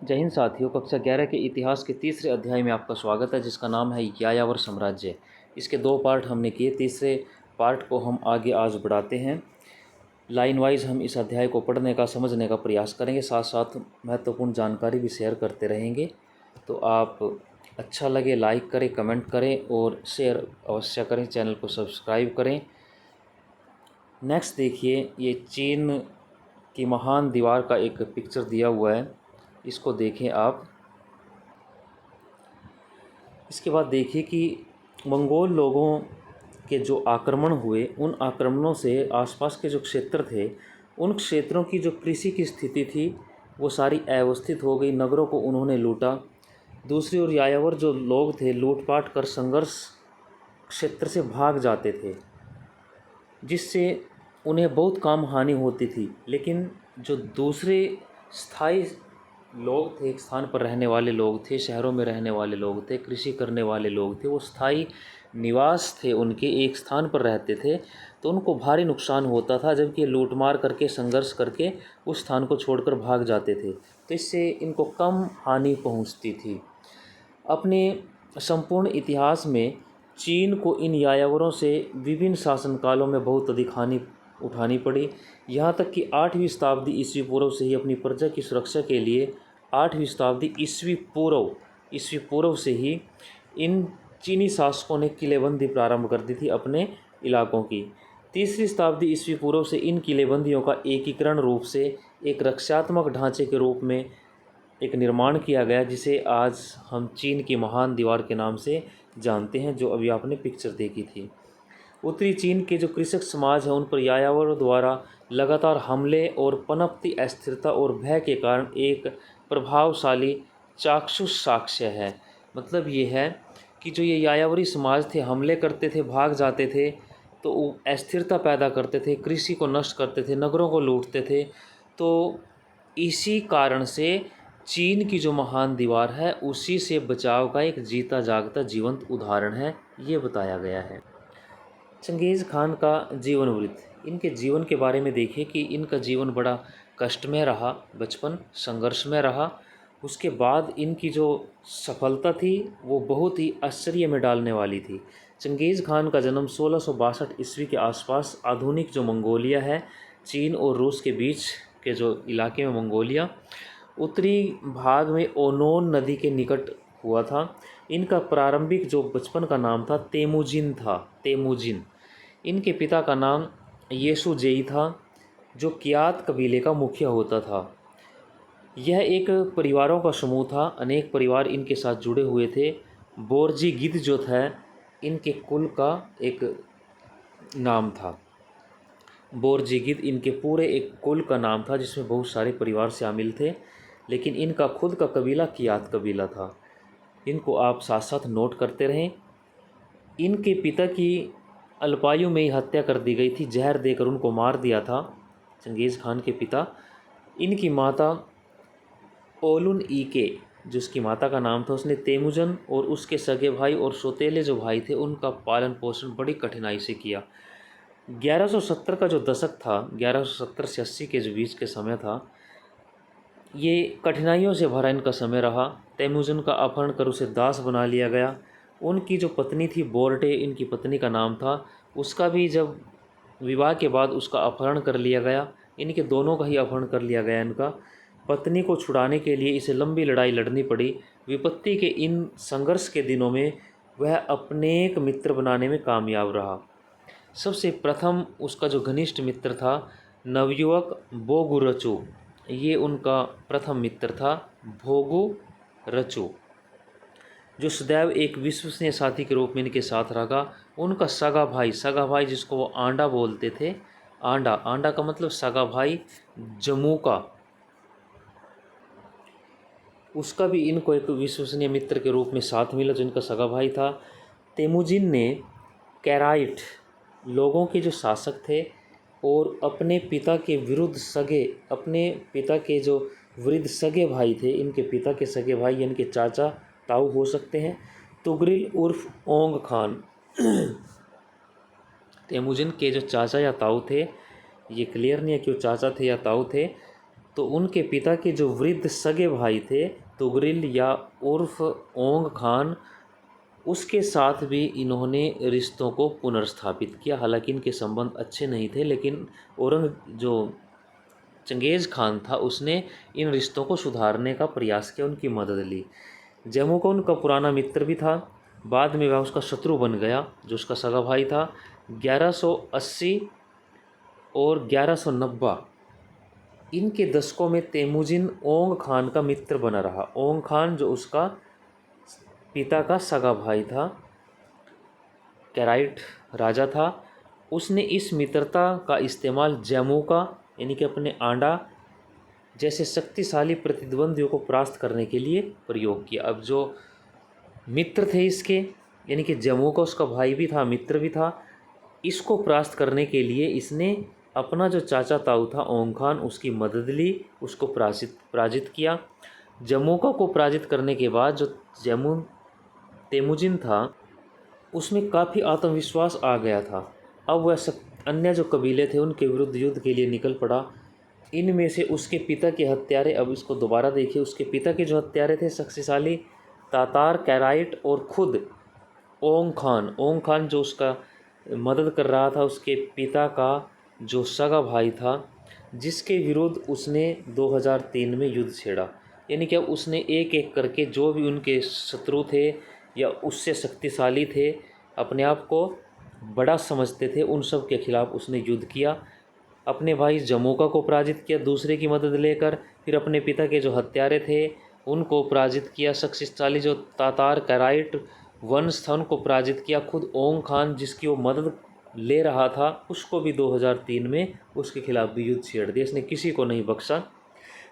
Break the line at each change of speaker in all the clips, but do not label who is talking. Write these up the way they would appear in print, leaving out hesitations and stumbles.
जय हिंद साथियों। कक्षा 11 के इतिहास के तीसरे अध्याय में आपका स्वागत है, जिसका नाम है यायावर साम्राज्य। इसके 2 पार्ट हमने किए। तीसरे पार्ट को हम आगे आज बढ़ाते हैं। लाइन वाइज हम इस अध्याय को पढ़ने का, समझने का प्रयास करेंगे, साथ साथ महत्वपूर्ण जानकारी भी शेयर करते रहेंगे। तो आप अच्छा लगे लाइक करें, कमेंट करें और शेयर अवश्य करें। चैनल को सब्सक्राइब करें। नेक्स्ट देखिए, ये चीन की महान दीवार का एक पिक्चर दिया हुआ है, इसको देखें आप। इसके बाद देखिए कि मंगोल लोगों के जो आक्रमण हुए, उन आक्रमणों से आसपास के जो क्षेत्र थे, उन क्षेत्रों की जो कृषि की स्थिति थी वो सारी अव्यवस्थित हो गई। नगरों को उन्होंने लूटा। दूसरी ओर यायावर जो लोग थे, लूटपाट कर संघर्ष क्षेत्र से भाग जाते थे, जिससे उन्हें बहुत काम हानि होती थी। लेकिन जो दूसरे स्थायी लोग थे, एक स्थान पर रहने वाले लोग थे, शहरों में रहने वाले लोग थे, कृषि करने वाले लोग थे, वो स्थायी निवास थे उनके, एक स्थान पर रहते थे, तो उनको भारी नुकसान होता था। जबकि लूटमार करके, संघर्ष करके उस स्थान को छोड़कर भाग जाते थे, तो इससे इनको कम हानि पहुंचती थी। अपने संपूर्ण इतिहास में चीन को इन यायावरों से विभिन्न शासनकालों में बहुत अधिक हानि उठानी पड़ी। यहाँ तक कि 8वीं शताब्दी ईस्वी पूर्व से ही अपनी प्रजा की सुरक्षा के लिए 8वीं शताब्दी ईस्वी पूर्व से ही इन चीनी शासकों ने किलेबंदी प्रारंभ कर दी थी अपने इलाकों की। 3री शताब्दी ईस्वी पूर्व से इन किलेबंदियों का एकीकरण रूप से एक रक्षात्मक ढांचे के रूप में एक निर्माण किया गया, जिसे आज हम चीन की महान दीवार के नाम से जानते हैं, जो अभी आपने पिक्चर देखी थी। उत्तरी चीन के जो कृषक समाज है, उन पर यायावरों द्वारा लगातार हमले और पनपती अस्थिरता और भय के कारण एक प्रभावशाली चाक्षुष साक्ष्य है। मतलब ये है कि जो ये यायावरी समाज थे, हमले करते थे, भाग जाते थे, तो वो अस्थिरता पैदा करते थे, कृषि को नष्ट करते थे, नगरों को लूटते थे। तो इसी कारण से चीन की जो महान दीवार है, उसी से बचाव का एक जीता जागता जीवंत उदाहरण है, ये बताया गया है। चंगेज़ खान का जीवन वृत्त। इनके जीवन के बारे में देखिए कि इनका जीवन बड़ा कष्टमय रहा, बचपन संघर्ष में रहा। उसके बाद इनकी जो सफलता थी वो बहुत ही आश्चर्य में डालने वाली थी। चंगेज़ खान का जन्म 1662 ईस्वी के आसपास आधुनिक जो मंगोलिया है, चीन और रूस के बीच के जो इलाके में मंगोलिया, उत्तरी भाग में ओनोन नदी के निकट हुआ था। इनका प्रारंभिक जो बचपन का नाम था तेमुजिन। इनके पिता का नाम येसुजेई था, जो कियात कबीले का मुखिया होता था। यह एक परिवारों का समूह था, अनेक परिवार इनके साथ जुड़े हुए थे। बोर्जीगिद जो था, इनके कुल का एक नाम था। बोर्जीगिद इनके पूरे एक कुल का नाम था, जिसमें बहुत सारे परिवार शामिल थे, लेकिन इनका खुद का कबीला कियात कबीला था। इनको आप साथ साथ नोट करते रहें। इनके पिता की अल्पायु में ही हत्या कर दी गई थी, जहर देकर उनको मार दिया था चंगेज़ खान के पिता। इनकी माता ओलुन ईके, जिसकी माता का नाम था, उसने तेमुजन और उसके सगे भाई और सौतेले जो भाई थे, उनका पालन पोषण बड़ी कठिनाई से किया। 1170 का जो दशक था, 1170 से 80 के जो बीच के समय था, ये कठिनाइयों से भरा इनका समय रहा। तेमुजिन का अपहरण कर उसे दास बना लिया गया। उनकी जो पत्नी थी बोर्टे, इनकी पत्नी का नाम था, उसका भी जब विवाह के बाद उसका अपहरण कर लिया गया। इनके दोनों का ही अपहरण कर लिया गया इनका। पत्नी को छुड़ाने के लिए इसे लंबी लड़ाई लड़नी पड़ी। विपत्ति के इन संघर्ष के दिनों में वह अपने एक मित्र बनाने में कामयाब रहा। सबसे प्रथम उसका जो घनिष्ठ मित्र था, नवयुवक बोगुरचू, ये उनका प्रथम मित्र था, भोगुरचू, जो सदैव एक विश्वसनीय साथी के रूप में इनके साथ रहा। उनका सगा भाई जिसको वो आंडा बोलते थे, आंडा का मतलब सगा भाई, जमूका, उसका भी इनको एक विश्वसनीय मित्र के रूप में साथ मिला, जो इनका सगा भाई था। तेमुजिन ने कैराइट लोगों के जो शासक थे और अपने पिता के जो वृद्ध सगे भाई थे, इनके पिता के सगे भाई, इनके चाचा ताऊ हो सकते हैं, तुगरिल उर्फ ओंग खान। तेमुजिन के जो चाचा या ताऊ थे, ये क्लियर नहीं है कि वो चाचा थे या ताऊ थे। तो तो उनके पिता के जो वृद्ध सगे भाई थे तुगरिल या उर्फ ओंग खान, उसके साथ भी इन्होंने रिश्तों को पुनर्स्थापित किया। हालांकि इनके संबंध अच्छे नहीं थे, लेकिन जो चंगेज़ खान था उसने इन रिश्तों को सुधारने का प्रयास किया, उनकी मदद ली। जम्मू का उनका पुराना मित्र भी था, बाद में वह उसका शत्रु बन गया जो उसका सगा भाई था। 1180 और 1190 इनके दशकों में तेमुजिन ओंग खान का मित्र बना रहा। ओंग खान जो उसका पिता का सगा भाई था, कैराइट राजा था, उसने इस मित्रता का इस्तेमाल जम्मू का यानी कि अपने आंडा जैसे शक्तिशाली प्रतिद्वंदियों को परास्त करने के लिए प्रयोग किया। अब जो मित्र थे इसके, यानी कि जम्मू का उसका भाई भी था, मित्र भी था, इसको परास्त करने के लिए इसने अपना जो चाचा ताऊ था ओंग खान, उसकी मदद ली, उसको पराजित किया। जम्मू को पराजित करने के बाद जो तेमुजिन था उसमें काफ़ी आत्मविश्वास आ गया था। अब वह अन्य जो कबीले थे उनके विरुद्ध युद्ध के लिए निकल पड़ा। इनमें से उसके पिता के हत्यारे, अब इसको दोबारा देखिए, उसके पिता के जो हत्यारे थे शक्तिशाली तातार, कैराइट और खुद ओंग खान जो उसका मदद कर रहा था, उसके पिता का जो सगा भाई था, जिसके विरुद्ध उसने 2003 में युद्ध छेड़ा। यानी कि अब उसने एक एक करके जो भी उनके शत्रु थे या उससे शक्तिशाली थे, अपने आप को बड़ा समझते थे, उन सब के खिलाफ उसने युद्ध किया। अपने भाई जमोका को पराजित किया दूसरे की मदद लेकर, फिर अपने पिता के जो हत्यारे थे उनको पराजित किया, शक्तिशाली जो तातार कैराइट वंश था उनको पराजित किया, खुद ओंग खान जिसकी वो मदद ले रहा था उसको भी 2003 में उसके खिलाफ भी युद्ध छेड़ दिया, इसने किसी को नहीं बख्शा।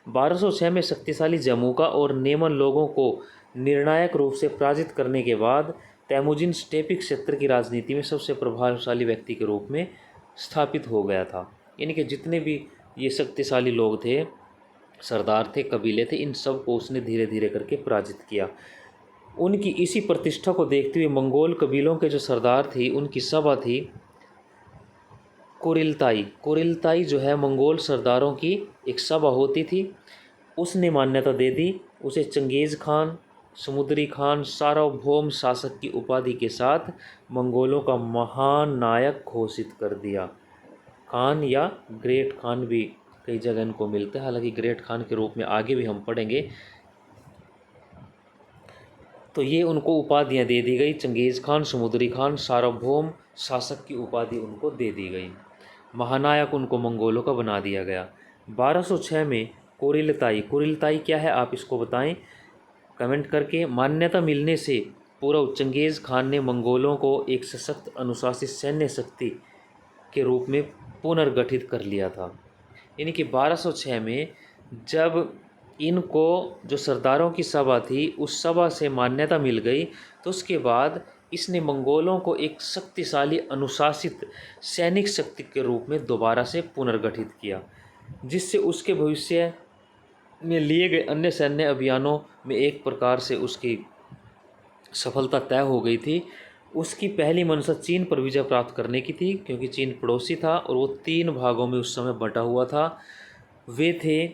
1206 में शक्तिशाली जमुका और नेमन लोगों को निर्णायक रूप से पराजित करने के बाद तैमुजिन स्टेपिक क्षेत्र की राजनीति में सबसे प्रभावशाली व्यक्ति के रूप में स्थापित हो गया था। यानी कि जितने भी ये शक्तिशाली लोग थे, सरदार थे, कबीले थे, इन सब को उसने धीरे धीरे करके पराजित किया। उनकी इसी प्रतिष्ठा को देखते हुए मंगोल कबीलों के जो सरदार थी उनकी सभा थी कुरिलताई जो है मंगोल सरदारों की एक सभा होती थी, उसने मान्यता दे दी उसे चंगेज़ खान, समुद्री खान, सार्वभौम शासक की उपाधि के साथ मंगोलों का महान नायक घोषित कर दिया। खान या ग्रेट खान भी कई जगह इनको मिलते हैं, हालांकि ग्रेट खान के रूप में आगे भी हम पढ़ेंगे। तो ये उनको उपाधियाँ दे दी गई, चंगेज़ खान, समुद्री खान, सार्वभौम शासक की उपाधि उनको दे दी गई, महानायक उनको मंगोलों का बना दिया गया। 1206 में कुरिलताई क्या है आप इसको बताएं कमेंट करके। मान्यता मिलने से पूर्व चंगेज़ खान ने मंगोलों को एक सशक्त अनुशासित सैन्य शक्ति के रूप में पुनर्गठित कर लिया था। यानी कि 1206 में जब इनको जो सरदारों की सभा थी उस सभा से मान्यता मिल गई, तो उसके बाद इसने मंगोलों को एक शक्तिशाली अनुशासित सैनिक शक्ति के रूप में दोबारा से पुनर्गठित किया, जिससे उसके भविष्य में लिए गए अन्य सैन्य अभियानों में एक प्रकार से उसकी सफलता तय हो गई थी। उसकी पहली मंशा चीन पर विजय प्राप्त करने की थी, क्योंकि चीन पड़ोसी था और वो 3 भागों में उस समय बटा हुआ था। वे थे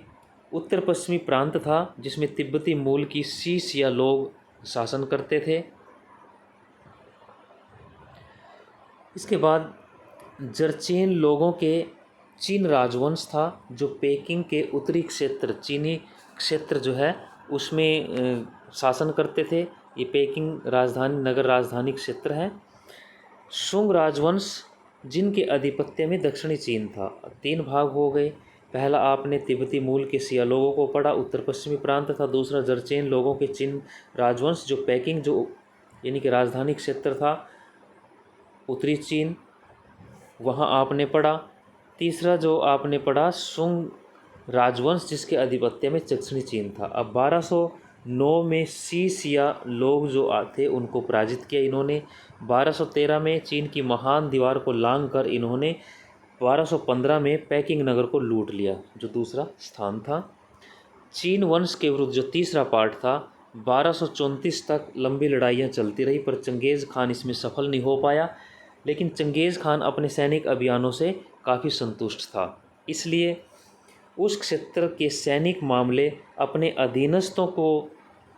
उत्तर पश्चिमी प्रांत था जिसमें तिब्बती मूल की सीसिया लोग शासन करते थे। इसके बाद जरचेन लोगों के चीन राजवंश था जो पेकिंग के उत्तरी क्षेत्र, चीनी क्षेत्र जो है उसमें शासन करते थे। ये पेकिंग राजधानी, नगर राजधानी क्षेत्र है। शुंग राजवंश जिनके आधिपत्य में दक्षिणी चीन था। 3 भाग हो गए। पहला आपने तिब्बती मूल के सिया लोगों को पढ़ा, उत्तर पश्चिमी प्रांत था। दूसरा जरचेन लोगों के चीन राजवंश जो पेकिंग जो यानी कि राजधानी क्षेत्र था उत्तरी चीन, वहाँ आपने पढ़ा। तीसरा जो आपने पढ़ा शुंग राजवंश जिसके आधिपत्य में दक्षिणी चीन था। अब 1209 में सीसिया लोग जो थे उनको पराजित किया इन्होंने। 1213 में चीन की महान दीवार को लांघ कर इन्होंने 1215 में पेकिंग नगर को लूट लिया जो दूसरा स्थान था। चीन वंश के विरुद्ध जो तीसरा पार्ट था 1234 तक लंबी लड़ाइयाँ चलती रही, पर चंगेज़ खान इसमें सफल नहीं हो पाया। लेकिन चंगेज़ खान अपने सैनिक अभियानों से काफ़ी संतुष्ट था, इसलिए उस क्षेत्र के सैनिक मामले अपने अधीनस्थों को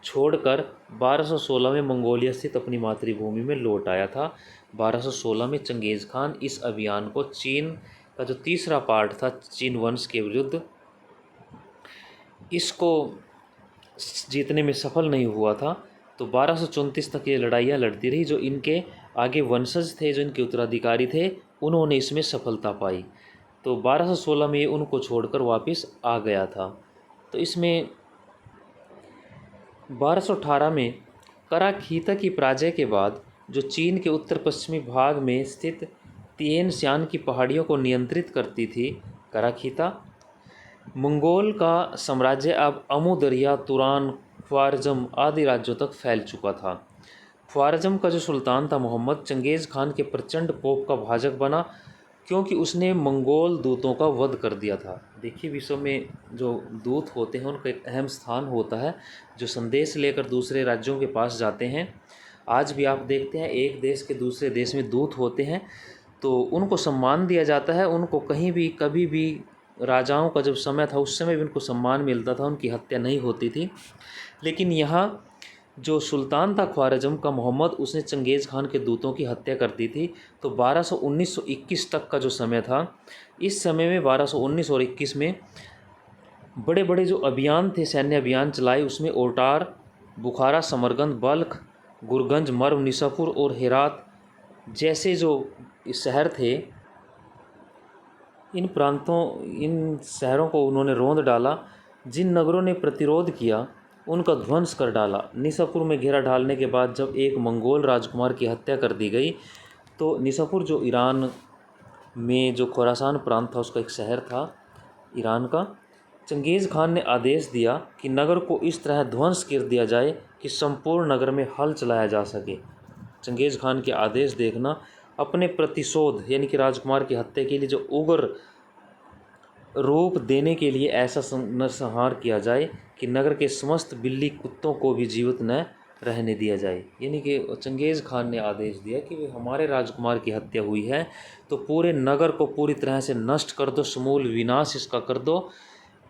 छोड़कर 1216 में मंगोलिया स्थित अपनी मातृभूमि में लौट आया था। 1216 में चंगेज़ खान इस अभियान को चीन का जो तीसरा पार्ट था चीन वंश के विरुद्ध, इसको जीतने में सफल नहीं हुआ था। तो 1234 तक ये लड़ाइयाँ लड़ती रही। जो इनके आगे वंशज थे, जो इनके उत्तराधिकारी थे, उन्होंने इसमें सफलता पाई। तो 1216 में ये उनको छोड़कर वापस आ गया था। तो इसमें 1218 में कराखीता की पराजय के बाद जो चीन के उत्तर पश्चिमी भाग में स्थित तिएन शान की पहाड़ियों को नियंत्रित करती थी कराखीता, मंगोल का साम्राज्य अब अमु दरिया, तुरान, ख्वारज़म आदि राज्यों तक फैल चुका था। ख्वारज़म का जो सुल्तान था मोहम्मद, चंगेज़ खान के प्रचंड कोप का भाजक बना, क्योंकि उसने मंगोल दूतों का वध कर दिया था। देखिए, विश्व में जो दूत होते हैं उनका एक अहम स्थान होता है, जो संदेश लेकर दूसरे राज्यों के पास जाते हैं। आज भी आप देखते हैं एक देश के दूसरे देश में दूत होते हैं, तो उनको सम्मान दिया जाता है। उनको कहीं भी कभी भी, राजाओं का जब समय था उस समय भी उनको सम्मान मिलता था, उनकी हत्या नहीं होती थी। लेकिन यहाँ जो सुल्तान था ख्वारज़म का मोहम्मद, उसने चंगेज़ खान के दूतों की हत्या कर दी थी। तो 1219-21 तक का जो समय था, इस समय में 1219 और 21 में बड़े बड़े जो अभियान थे, सैन्य अभियान चलाए। उसमें ओटार, बुखारा, समरकंद, बल्ख, गुरगंज, मर्व, निसापुर और हेरात जैसे जो शहर थे, इन शहरों को उन्होंने रौंद डाला। जिन नगरों ने प्रतिरोध किया उनका ध्वंस कर डाला। निसापुर में घेरा डालने के बाद जब एक मंगोल राजकुमार की हत्या कर दी गई, तो निसापुर जो ईरान में जो खुरासान प्रांत था उसका एक शहर था ईरान का, चंगेज़ खान ने आदेश दिया कि नगर को इस तरह ध्वंस कर दिया जाए कि संपूर्ण नगर में हल चलाया जा सके। चंगेज़ खान के आदेश देखना, अपने प्रतिशोध यानी कि राजकुमार की हत्या के लिए जो उग्र रूप देने के लिए ऐसा नरसंहार किया जाए कि नगर के समस्त बिल्ली कुत्तों को भी जीवित न रहने दिया जाए। यानी कि चंगेज़ खान ने आदेश दिया कि वे हमारे राजकुमार की हत्या हुई है तो पूरे नगर को पूरी तरह से नष्ट कर दो, समूल विनाश इसका कर दो,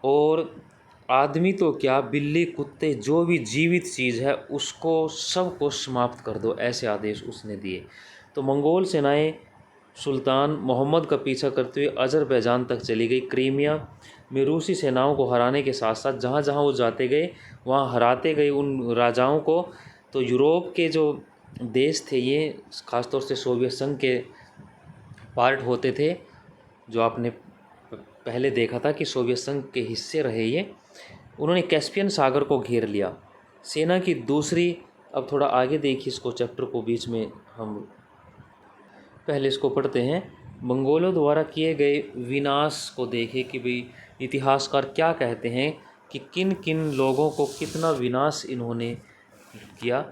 और आदमी तो क्या, बिल्ली कुत्ते जो भी जीवित चीज़ है उसको सबको समाप्त कर दो, ऐसे आदेश उसने दिए। तो मंगोल सेनाएं सुल्तान मोहम्मद का पीछा करते हुए अज़रबैजान तक चली गई। क्रीमिया में रूसी सेनाओं को हराने के साथ साथ जहाँ जहाँ वो जाते गए वहाँ हराते गए उन राजाओं को। तो यूरोप के जो देश थे, ये ख़ासतौर से सोवियत संघ के पार्ट होते थे, जो आपने पहले देखा था कि सोवियत संघ के हिस्से रहे ये। उन्होंने कैस्पियन सागर को घेर लिया। सेना की दूसरी, अब थोड़ा आगे देखिए इसको, चैप्टर को बीच में हम पहले इसको पढ़ते हैं। मंगोलों द्वारा किए गए विनाश को देखें कि भाई इतिहासकार क्या कहते हैं कि किन किन लोगों को कितना विनाश इन्होंने किया।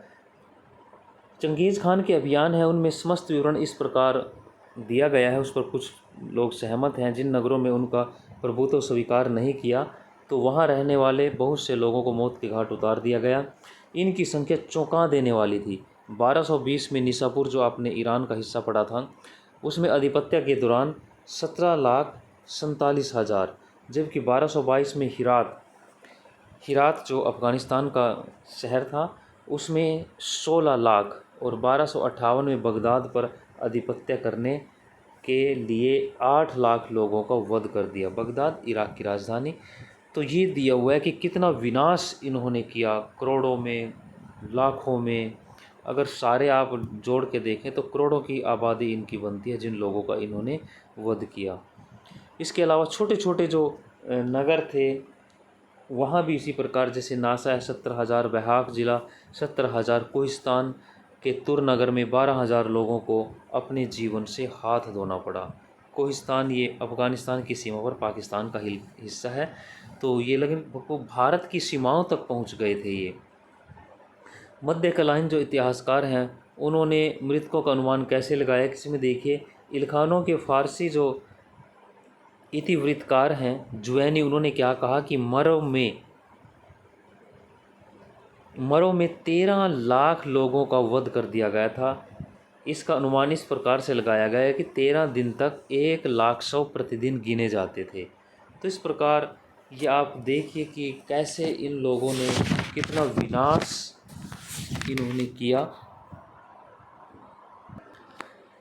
चंगेज़ खान के अभियान है उनमें समस्त विवरण इस प्रकार दिया गया है, उस पर कुछ लोग सहमत हैं। जिन नगरों में उनका प्रभुत्व स्वीकार नहीं किया तो वहाँ रहने वाले बहुत से लोगों को मौत के घाट उतार दिया गया। इनकी संख्या चौंका देने वाली थी। 1220 में निसापुर, जो आपने ईरान का हिस्सा पढ़ा था, उसमें अधिपत्य के दौरान 17,47,000, जबकि 1222 में हिरात जो अफ़गानिस्तान का शहर था उसमें 16 लाख, और 1258 में बगदाद पर अधिपत्य करने के लिए 8 लाख लोगों का वध कर दिया। बगदाद इराक़ की राजधानी। तो ये दिया हुआ है कि कितना विनाश इन्होंने किया, करोड़ों में, लाखों में। अगर सारे आप जोड़ के देखें तो करोड़ों की आबादी इनकी बनती है जिन लोगों का इन्होंने वध किया। इसके अलावा छोटे छोटे जो नगर थे वहाँ भी इसी प्रकार, जैसे नासा है 17,000, बहाक ज़िला 17,000, कोहिस्तान के तुर नगर में 12,000 लोगों को अपने जीवन से हाथ धोना पड़ा। कोहिस्तान ये अफ़गानिस्तान की सीमा पर पाकिस्तान का हिस्सा है। तो ये लगभग भारत की सीमाओं तक पहुँच गए थे ये। मध्यकालीन जो इतिहासकार हैं उन्होंने मृतकों का अनुमान कैसे लगाया, किसी में देखिए इलखानों के फ़ारसी जो इतिवृत्तकार हैं जुवैनी, उन्होंने क्या कहा कि मरव में 13 लाख लोगों का वध कर दिया गया था। इसका अनुमान इस प्रकार से लगाया गया है कि 13 दिन तक 1 लाख शव प्रतिदिन गिने जाते थे। तो इस प्रकार ये आप देखिए कि कैसे इन लोगों ने कितना विनाश इन्होंने किया।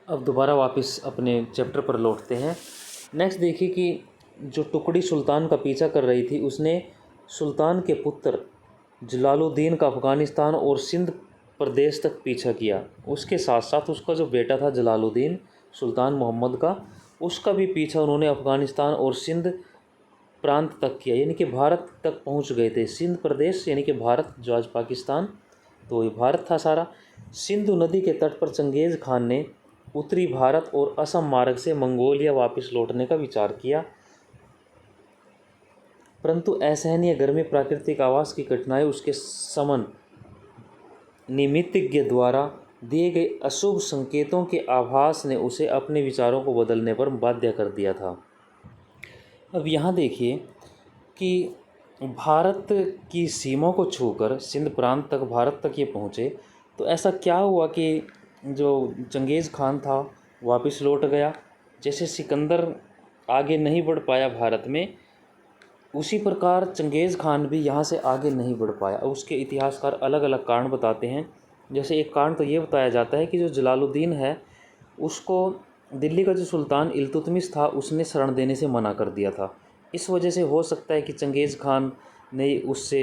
अब दोबारा वापस अपने चैप्टर पर लौटते हैं। नेक्स्ट देखिए कि जो टुकड़ी सुल्तान का पीछा कर रही थी, उसने सुल्तान के पुत्र जलालुद्दीन का अफ़गानिस्तान और सिंध प्रदेश तक पीछा किया। उसके साथ साथ उसका जो बेटा था जलालुद्दीन सुल्तान मोहम्मद का, उसका भी पीछा उन्होंने अफ़गानिस्तान और सिंध प्रांत तक किया, यानी कि भारत तक पहुंच गए थे। सिंध प्रदेश यानी कि भारत, जो आज पाकिस्तान, तो ये भारत था सारा। सिंधु नदी के तट पर चंगेज़ खान ने उत्तरी भारत और असम मार्ग से मंगोलिया वापस लौटने का विचार किया, परंतु असहनीय गर्मी, प्राकृतिक आवास की कठिनाई, उसके समन निमित्तज्ञ द्वारा दिए गए अशुभ संकेतों के आभास ने उसे अपने विचारों को बदलने पर बाध्य कर दिया था। अब यहाँ देखिए कि भारत की सीमा को छूकर सिंध प्रांत तक, भारत तक ये पहुँचे, तो ऐसा क्या हुआ कि जो चंगेज़ खान था वापस लौट गया। जैसे सिकंदर आगे नहीं बढ़ पाया भारत में, उसी प्रकार चंगेज़ खान भी यहाँ से आगे नहीं बढ़ पाया। उसके इतिहासकार अलग अलग कारण बताते हैं। जैसे एक कारण तो ये बताया जाता है कि जो जलालुद्दीन है, उसको दिल्ली का जो सुल्तान इल्तुतमिश था, उसने शरण देने से मना कर दिया था। इस वजह से हो सकता है कि चंगेज़ खान ने उससे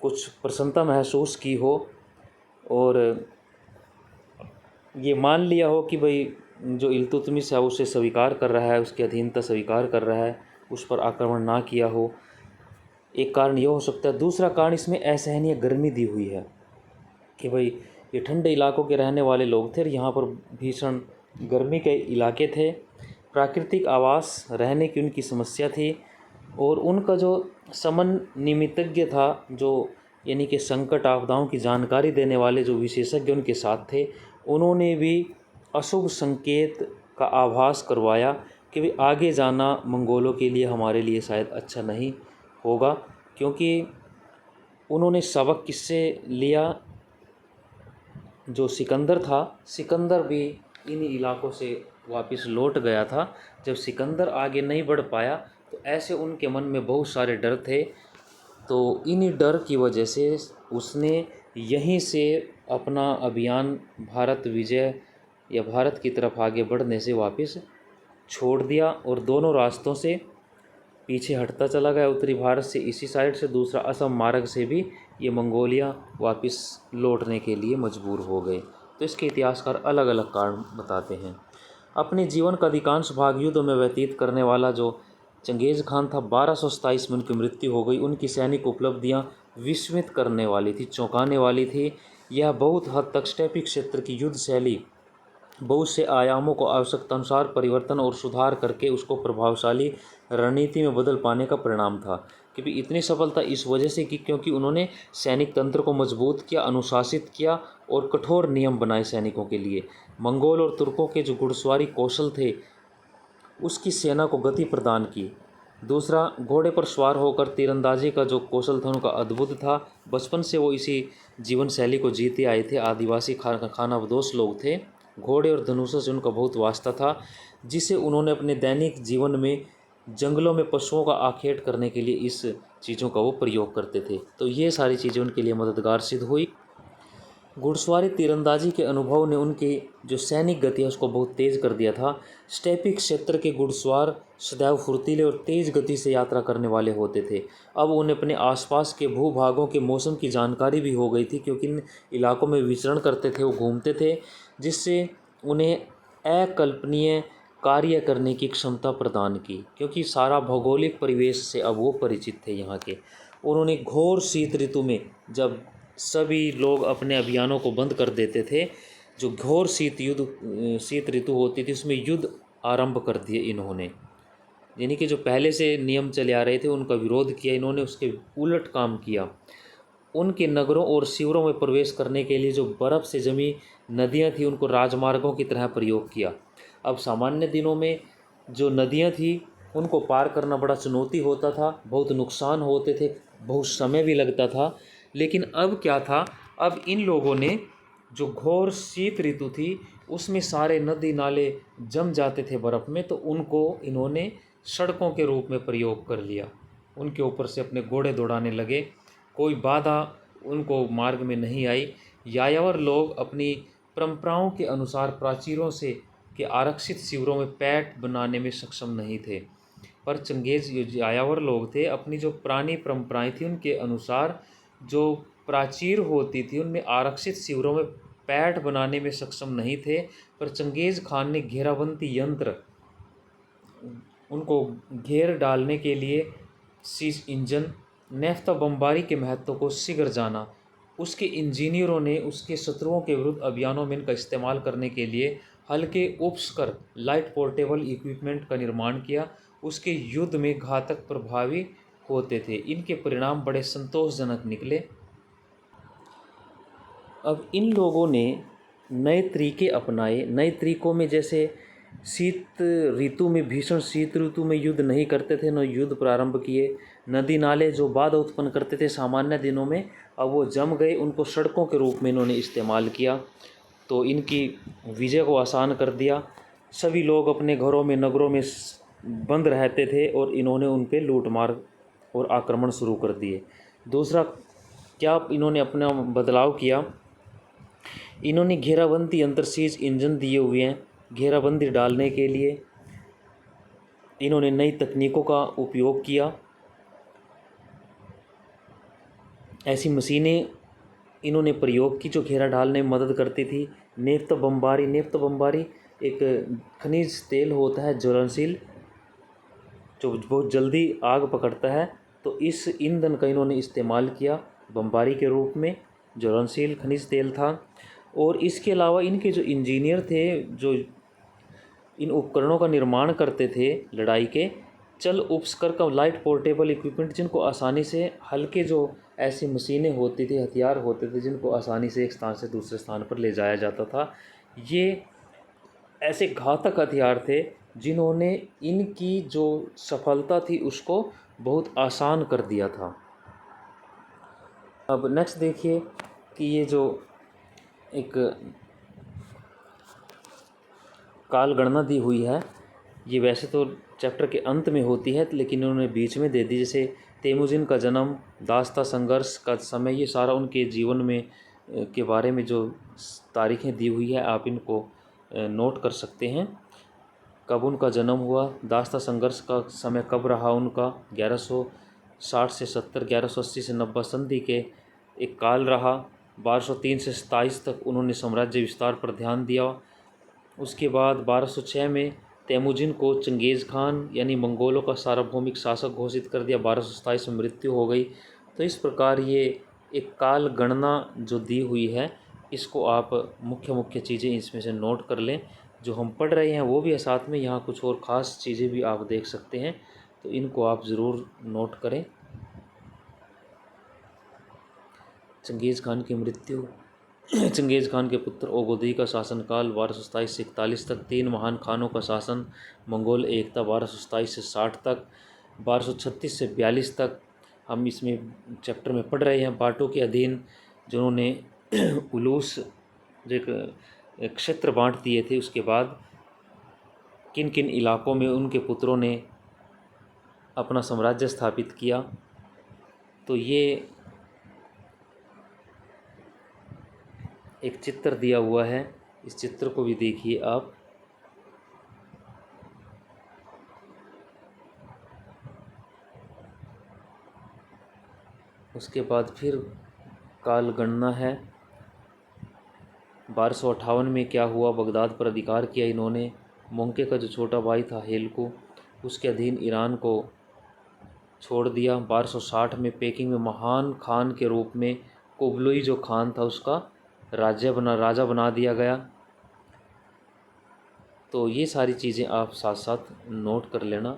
कुछ प्रसन्नता महसूस की हो और ये मान लिया हो कि भाई जो इल्तुतमिश है उसे स्वीकार कर रहा है, उसकी अधीनता स्वीकार कर रहा है, उस पर आक्रमण ना किया हो। एक कारण ये हो सकता है। दूसरा कारण इसमें असहनीय गर्मी दी हुई है कि भाई ये ठंडे इलाकों के रहने वाले लोग थे और यहाँ पर भीषण गर्मी के इलाके थे, प्राकृतिक आवास रहने की उनकी समस्या थी, और उनका जो समन निमित्तज्ञ था, जो यानी कि संकट आपदाओं की जानकारी देने वाले जो विशेषज्ञ उनके साथ थे, उन्होंने भी अशुभ संकेत का आभास करवाया कि भाई आगे जाना मंगोलों के लिए हमारे लिए शायद अच्छा नहीं होगा, क्योंकि उन्होंने सबक किससे लिया। जो सिकंदर था, सिकंदर भी इन इलाकों से वापस लौट गया था। जब सिकंदर आगे नहीं बढ़ पाया तो ऐसे उनके मन में बहुत सारे डर थे, तो इन्हीं डर की वजह से उसने यहीं से अपना अभियान भारत विजय या भारत की तरफ आगे बढ़ने से वापस छोड़ दिया और दोनों रास्तों से पीछे हटता चला गया। उत्तरी भारत से इसी साइड से, दूसरा असम मार्ग से भी ये मंगोलिया वापस लौटने के लिए मजबूर हो गए। तो इसके इतिहासकार अलग अलग कारण बताते हैं। अपने जीवन का अधिकांश भाग युद्ध में व्यतीत करने वाला जो चंगेज़ खान था, 1227 में उनकी मृत्यु हो गई। उनकी सैनिक उपलब्धियां विस्मित करने वाली थी, चौंकाने वाली थी। यह बहुत हद तक स्टेपी क्षेत्र की युद्ध शैली बहुत से आयामों को आवश्यकतानुसार परिवर्तन और सुधार करके उसको प्रभावशाली रणनीति में बदल पाने का परिणाम था। कि भी इतनी सफलता इस वजह से की क्योंकि उन्होंने सैनिक तंत्र को मजबूत किया, अनुशासित किया और कठोर नियम बनाए सैनिकों के लिए। मंगोल और तुर्कों के जो घुड़सवारी कौशल थे, उसकी सेना को गति प्रदान की। दूसरा, घोड़े पर सवार होकर तीरंदाजी का जो कौशल था उनका अद्भुत था। बचपन से वो इसी जीवन शैली को जीते आए थे। आदिवासी खानाबदोश लोग थे। घोड़े और धनुषों से उनका बहुत वास्ता था, जिसे उन्होंने अपने दैनिक जीवन में जंगलों में पशुओं का आखेट करने के लिए इस चीज़ों का वो प्रयोग करते थे। तो ये सारी चीज़ें उनके लिए मददगार सिद्ध हुई। घुड़सवारी तीरंदाजी के अनुभव ने उनकी जो सैनिक गति है उसको बहुत तेज़ कर दिया था। स्टेपी क्षेत्र के घुड़सवार सदैव फुर्तीले और तेज़ गति से यात्रा करने वाले होते थे। अब उन्हें अपने आसपास के भूभागों के मौसम की जानकारी भी हो गई थी, क्योंकि इन इलाकों में विचरण करते थे, वो घूमते थे, जिससे उन्हें अकल्पनीय कार्य करने की क्षमता प्रदान की, क्योंकि सारा भौगोलिक परिवेश से अब वो परिचित थे यहाँ के। उन्होंने घोर शीत ऋतु में, जब सभी लोग अपने अभियानों को बंद कर देते थे, जो घोर शीत ऋतु होती थी, उसमें युद्ध आरंभ कर दिए इन्होंने। यानी कि जो पहले से नियम चले आ रहे थे उनका विरोध किया इन्होंने, उसके उलट काम किया। उनके नगरों और शिविरों में प्रवेश करने के लिए जो बर्फ़ से जमी नदियां थी, उनको राजमार्गों की तरह प्रयोग किया। अब सामान्य दिनों में जो नदियां थी उनको पार करना बड़ा चुनौती होता था, बहुत नुकसान होते थे, बहुत समय भी लगता था। लेकिन अब क्या था, अब इन लोगों ने, जो घोर शीत ऋतु थी उसमें सारे नदी नाले जम जाते थे बर्फ़ में, तो उनको इन्होंने सड़कों के रूप में प्रयोग कर लिया। उनके ऊपर से अपने घोड़े दौड़ाने लगे। कोई बाधा उनको मार्ग में नहीं आई। यायावर लोग अपनी परंपराओं के अनुसार प्राचीरों से के आरक्षित शिविरों में पैठ बनाने में सक्षम नहीं थे, पर चंगेज यायावर लोग थे अपनी जो पुरानी परंपराएं थी उनके अनुसार जो प्राचीर होती थी उनमें आरक्षित शिविरों में पैठ बनाने में सक्षम नहीं थे। पर चंगेज खान ने घेराबंदी यंत्र उनको घेर डालने के लिए सीज इंजन नेफ्ता बमबारी के महत्व को शीघ्र जाना। उसके इंजीनियरों ने उसके शत्रुओं के विरुद्ध अभियानों में इनका इस्तेमाल करने के लिए हल्के उपस्कर लाइट पोर्टेबल इक्विपमेंट का निर्माण किया। उसके युद्ध में घातक प्रभावी होते थे। इनके परिणाम बड़े संतोषजनक निकले। अब इन लोगों ने नए तरीके अपनाए। नए तरीकों में जैसे शीत ऋतु में भीषण शीत ऋतु में युद्ध नहीं करते थे, न युद्ध प्रारंभ किए। नदी नाले जो बाधा उत्पन्न करते थे सामान्य दिनों में, अब वो जम गए, उनको सड़कों के रूप में इन्होंने इस्तेमाल किया। तो इनकी विजय को आसान कर दिया। सभी लोग अपने घरों में नगरों में बंद रहते थे और इन्होंने उन पर लूटमार और आक्रमण शुरू कर दिए। दूसरा क्या इन्होंने अपना बदलाव किया, इन्होंने घेराबंदी अंतरसीज इंजन दिए हुए हैं। घेराबंदी डालने के लिए इन्होंने नई तकनीकों का उपयोग किया। ऐसी मशीनें इन्होंने प्रयोग की जो घेरा डालने में मदद करती थी। नेफ्त बमबारी एक खनिज तेल होता है ज्वलनशील, जो बहुत जल्दी आग पकड़ता है। तो इस ईंधन का इन्होंने इस्तेमाल किया बमबारी के रूप में, ज्वलनशील खनिज तेल था। और इसके अलावा इनके जो इंजीनियर थे, जो इन उपकरणों का निर्माण करते थे लड़ाई के, चल उपस्कर का लाइट पोर्टेबल इक्विपमेंट, जिनको आसानी से हल्के जो ऐसी मशीनें होती थी, हथियार होते थे जिनको आसानी से एक स्थान से दूसरे स्थान पर ले जाया जाता था, ये ऐसे घातक हथियार थे जिन्होंने इनकी जो सफलता थी उसको बहुत आसान कर दिया था। अब नेक्स्ट देखिए कि ये जो एक काल गणना दी हुई है, ये वैसे तो चैप्टर के अंत में होती है लेकिन उन्होंने बीच में दे दी। जैसे तेमुजिन का जन्म, दास्ता संघर्ष का समय, ये सारा उनके जीवन में के बारे में जो तारीखें दी हुई है आप इनको नोट कर सकते हैं। कब उनका जन्म हुआ, दास्ता संघर्ष का समय कब रहा उनका, 1160 से 70, 1180 से 90 संधि के एक काल रहा। 1203 से 27 तक उन्होंने साम्राज्य विस्तार पर ध्यान दिया। उसके बाद 1206 में तेमुजिन को चंगेज़ खान यानी मंगोलों का सार्वभौमिक शासक घोषित कर दिया। 1227 में मृत्यु हो गई। तो इस प्रकार ये एक काल गणना जो दी हुई है, इसको आप मुख्य चीज़ें इसमें से नोट कर लें। जो हम पढ़ रहे हैं वो भी है, साथ में यहाँ कुछ और ख़ास चीज़ें भी आप देख सकते हैं, तो इनको आप ज़रूर नोट करें। चंगेज़ खान की मृत्यु। चंगेज़ खान के पुत्र ओगोदी का शासनकाल 1227 से 41 तक। 3 महान खानों का शासन, मंगोल एकता 1227 से 60 तक, 1236 से 42 तक। हम इसमें चैप्टर में पढ़ रहे हैं। बाटों के अधीन जिन्होंने उलूस जो एक क्षेत्र बांट दिए थे, उसके बाद किन किन इलाकों में उनके पुत्रों ने अपना साम्राज्य स्थापित किया। तो ये एक चित्र दिया हुआ है, इस चित्र को भी देखिए आप। उसके बाद फिर काल गणना है। 1258 में क्या हुआ, बगदाद पर अधिकार किया इन्होंने। मोंके का जो छोटा भाई था हेलकू, उसके अधीन ईरान को छोड़ दिया। 1260 में पेकिंग में महान खान के रूप में कुबलुई जो खान था उसका राजा बना दिया गया। तो ये सारी चीज़ें आप साथ साथ नोट कर लेना।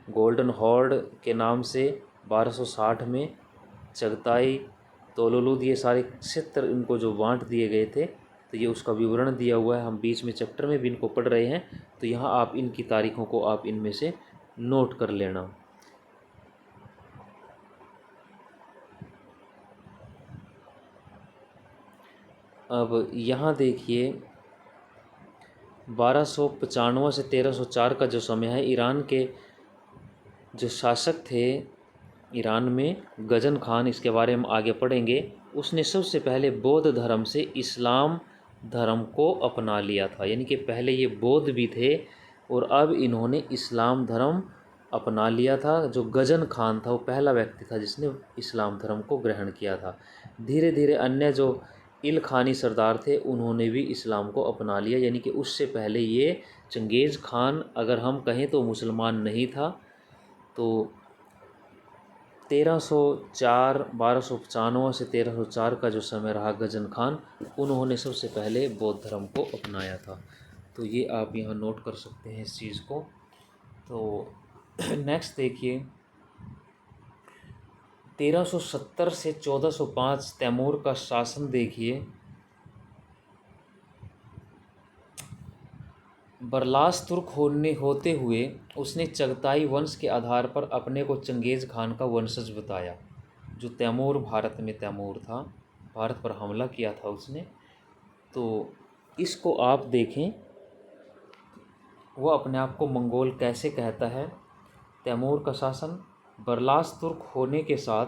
गोल्डन हॉर्ड के नाम से 1260 में चगताई, तोलोलुद, ये सारे क्षेत्र इनको जो बांट दिए गए थे, तो ये उसका विवरण दिया हुआ है। हम बीच में चैप्टर में भी इनको पढ़ रहे हैं, तो यहाँ आप इनकी तारीखों को आप इनमें से नोट कर लेना। अब यहाँ देखिए 1295 से 1304 का जो समय है, ईरान के जो शासक थे ईरान में गजन खान, इसके बारे में आगे पढ़ेंगे, उसने सबसे पहले बौद्ध धर्म से इस्लाम धर्म को अपना लिया था। यानी कि पहले ये बौद्ध भी थे और अब इन्होंने इस्लाम धर्म अपना लिया था। जो गजन खान था वो पहला व्यक्ति था जिसने इस्लाम धर्म को ग्रहण किया था। धीरे धीरे अन्य जो इलखानी सरदार थे उन्होंने भी इस्लाम को अपना लिया। यानी कि उससे पहले ये चंगेज़ खान, अगर हम कहें तो मुसलमान नहीं था। तो 1304 1295 से 1304 का जो समय रहा गजन खान, उन्होंने सबसे पहले बौद्ध धर्म को अपनाया था। तो ये आप यहाँ नोट कर सकते हैं इस चीज़ को। तो नेक्स्ट देखिए, 1370 से 1405 तैमूर का शासन देखिए। बरलास तुर्क होते हुए उसने चगताई वंश के आधार पर अपने को चंगेज़ खान का वंशज बताया। जो तैमूर, भारत में तैमूर था, भारत पर हमला किया था उसने। तो इसको आप देखें, वो अपने आप को मंगोल कैसे कहता है। तैमूर का शासन बरलास तुर्क होने के साथ,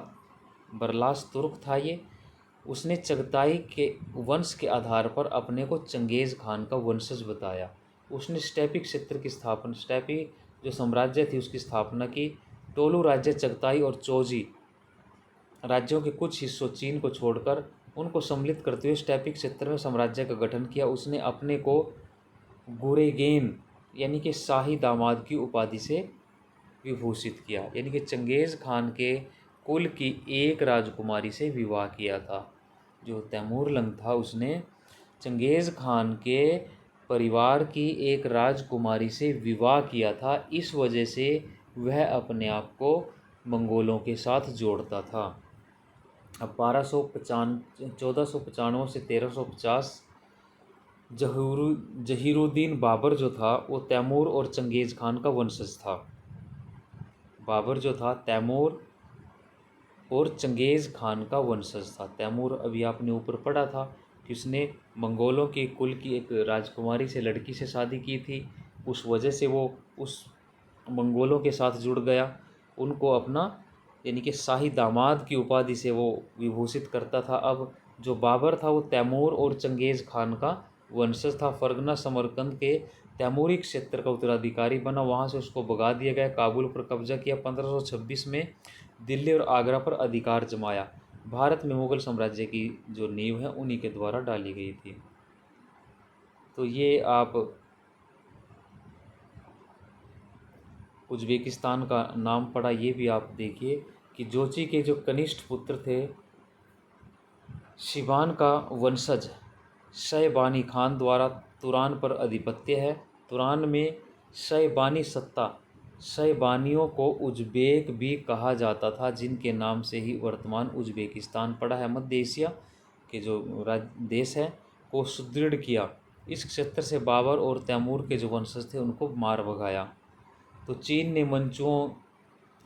बरलास तुर्क था ये, उसने चगताई के वंश के आधार पर अपने को चंगेज़ खान का वंशज बताया। उसने स्टेपी क्षेत्र की स्थापना, स्टेपी जो साम्राज्य थी उसकी स्थापना की। टोलू राज्य, चगताई और चोजी राज्यों के कुछ हिस्सों चीन को छोड़कर उनको सम्मिलित करते हुए स्टेपी क्षेत्र में साम्राज्य का गठन किया। उसने अपने को गुरेगेन यानी कि शाही दामाद की उपाधि से विभूषित किया। यानी कि चंगेज़ खान के कुल की एक राजकुमारी से विवाह किया था। जो तैमूर लंग था उसने चंगेज़ खान के परिवार की एक राजकुमारी से विवाह किया था। इस वजह से वह अपने आप को मंगोलों के साथ जोड़ता था। अब 1495 से 1350 जहीरुद्दीन बाबर जो था वो तैमूर और चंगेज़ खान का वंशज था। बाबर जो था तैमूर और चंगेज़ खान का वंशज था। तैमूर अभी आपने ऊपर पढ़ा था कि उसने मंगोलों के कुल की एक राजकुमारी से, लड़की से शादी की थी। उस वजह से वो उस मंगोलों के साथ जुड़ गया। उनको अपना यानी कि शाही दामाद की उपाधि से वो विभूषित करता था। अब जो बाबर था वो तैमूर और चंगेज़ खान का वंशज था। फरगना समरकंद के तैमूरी क्षेत्र का उत्तराधिकारी बना। वहाँ से उसको भगा दिया गया, काबुल पर कब्जा किया। 1526 में दिल्ली और आगरा पर अधिकार जमाया। भारत में मुग़ल साम्राज्य की जो नींव है उन्हीं के द्वारा डाली गई थी। तो ये आप उज़्बेकिस्तान का नाम पढ़ा, ये भी आप देखिए कि जोची के जो कनिष्ठ पुत्र थे शिबान का वंशज शैबानी खान द्वारा तुरान पर आधिपत्य है। तुरान में शैबानी सत्ता, शैबानियों को उज़्बेक भी कहा जाता था, जिनके नाम से ही वर्तमान उज़्बेकिस्तान पड़ा है। मध्य एशिया के जो देश है को सुदृढ़ किया। इस क्षेत्र से बाबर और तैमूर के जो वंशज थे उनको मार भगाया। तो चीन ने मंचुओं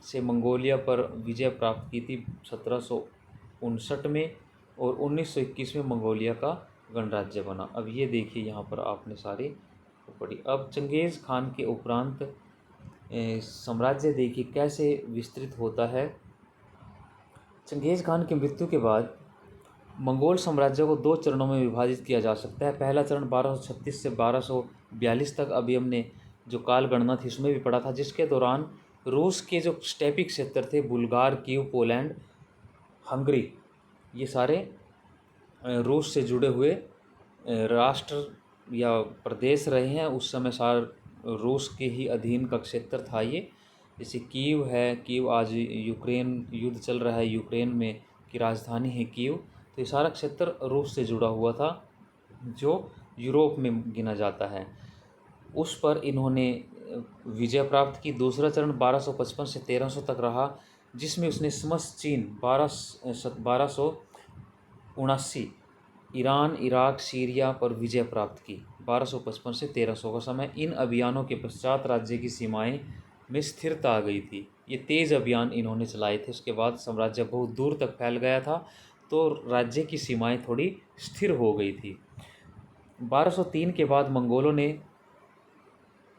से मंगोलिया पर विजय प्राप्त की थी 1759 में, और 1921 में मंगोलिया का गणराज्य बना। अब ये देखिए यहाँ पर आपने सारी पढ़ी। अब चंगेज़ खान के उपरांत साम्राज्य देखिए कैसे विस्तृत होता है। चंगेज़ खान की मृत्यु के बाद मंगोल साम्राज्य को दो चरणों में विभाजित किया जा सकता है। पहला चरण 1236 से 1242 तक, अभी हमने जो काल गणना थी उसमें भी पढ़ा था, जिसके दौरान रूस के जो स्टेपी क्षेत्र थे, बुल्गार, कीव, पोलैंड, हंगरी, ये सारे रूस से जुड़े हुए राष्ट्र या प्रदेश रहे हैं। उस समय रूस के ही अधीन का क्षेत्र था ये। जैसे कीव है, कीव आज यूक्रेन युद्ध चल रहा है, यूक्रेन में की राजधानी है कीव। तो ये सारा क्षेत्र रूस से जुड़ा हुआ था जो यूरोप में गिना जाता है। उस पर इन्होंने विजय प्राप्त की। दूसरा चरण 1255 से 1300 तक रहा, जिसमें उसने समस्त चीन 1279 ईरान, इराक, सीरिया पर विजय प्राप्त की। 1255 से 1300 का समय। इन अभियानों के पश्चात राज्य की सीमाएं में स्थिरता आ गई थी। ये तेज़ अभियान इन्होंने चलाए थे। उसके बाद साम्राज्य बहुत दूर तक फैल गया था, तो राज्य की सीमाएं थोड़ी स्थिर हो गई थी। 1203 के बाद मंगोलों ने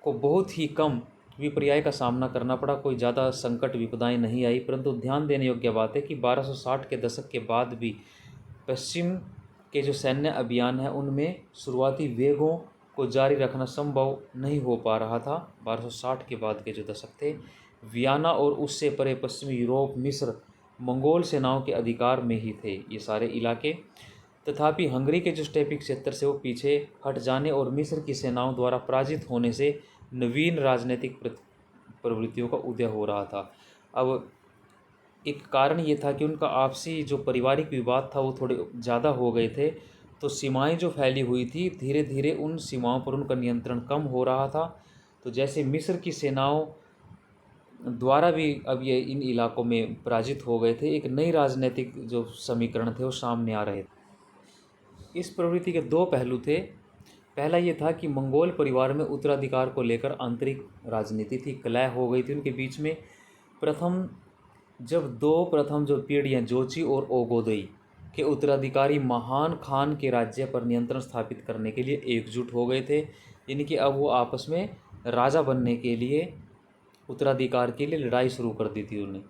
को बहुत ही कम विपर्याय का सामना करना पड़ा। कोई ज़्यादा संकट विपदाएं नहीं आई, परंतु ध्यान देने योग्य बात है कि 1260 के दशक के बाद भी पश्चिम के जो सैन्य अभियान है उनमें शुरुआती वेगों को जारी रखना संभव नहीं हो पा रहा था। 1260 के बाद के जो दशक थे, वियना और उससे परे पश्चिमी यूरोप, मिस्र, मंगोल सेनाओं के अधिकार में ही थे ये सारे इलाके। तथापि हंगरी के जो स्टेपिक क्षेत्र से वो पीछे हट जाने और मिस्र की सेनाओं द्वारा पराजित होने से नवीन राजनीतिक प्रवृत्तियों का उदय हो रहा था। अब एक कारण ये था कि उनका आपसी जो पारिवारिक विवाद था वो थोड़े ज़्यादा हो गए थे, तो सीमाएं जो फैली हुई थी धीरे धीरे उन सीमाओं पर उनका नियंत्रण कम हो रहा था। तो जैसे मिस्र की सेनाओं द्वारा भी अब ये इन इलाकों में पराजित हो गए थे, एक नई राजनीतिक जो समीकरण थे वो सामने आ रहे थे। इस प्रवृत्ति के दो पहलू थे। पहला ये था कि मंगोल परिवार में उत्तराधिकार को लेकर आंतरिक राजनीति थी, कलह हो गई थी उनके बीच में। प्रथम जो पीढ़ियाँ जोची और ओगोदई के उत्तराधिकारी महान खान के राज्य पर नियंत्रण स्थापित करने के लिए एकजुट हो गए थे, यानी कि अब वो आपस में राजा बनने के लिए, उत्तराधिकार के लिए लड़ाई शुरू कर दी थी उन्हें।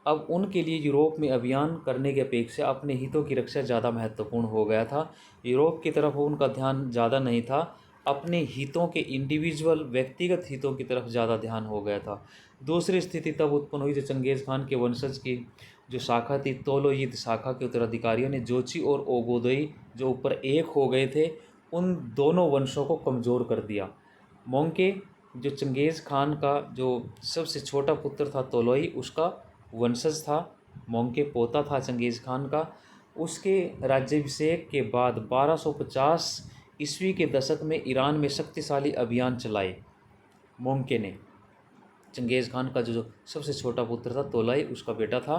अब उनके लिए यूरोप में अभियान करने की अपेक्षा अपने हितों की रक्षा ज़्यादा महत्वपूर्ण हो गया था। यूरोप की तरफ उनका ध्यान ज़्यादा नहीं था, अपने हितों के इंडिविजुअल व्यक्तिगत हितों की तरफ ज़्यादा ध्यान हो गया था। दूसरी स्थिति तब उत्पन्न हुई जब चंगेज़ खान के वंशज की जो शाखा थी, तोलोयिद शाखा के उत्तराधिकारियों ने जोची और ओगोदई जो ऊपर एक हो गए थे, उन दोनों वंशों को कमज़ोर कर दिया। मोंके जो चंगेज़ खान का जो सबसे छोटा पुत्र था तोलोई, उसका वंशज था, मोंके पोता था चंगेज़ खान का। उसके राज्याभिषेक के बाद 1250 ईस्वी के दशक में ईरान में शक्तिशाली अभियान चलाए मोंके ने। चंगेज़ खान का जो सबसे छोटा पुत्र था तोलाई, उसका बेटा था,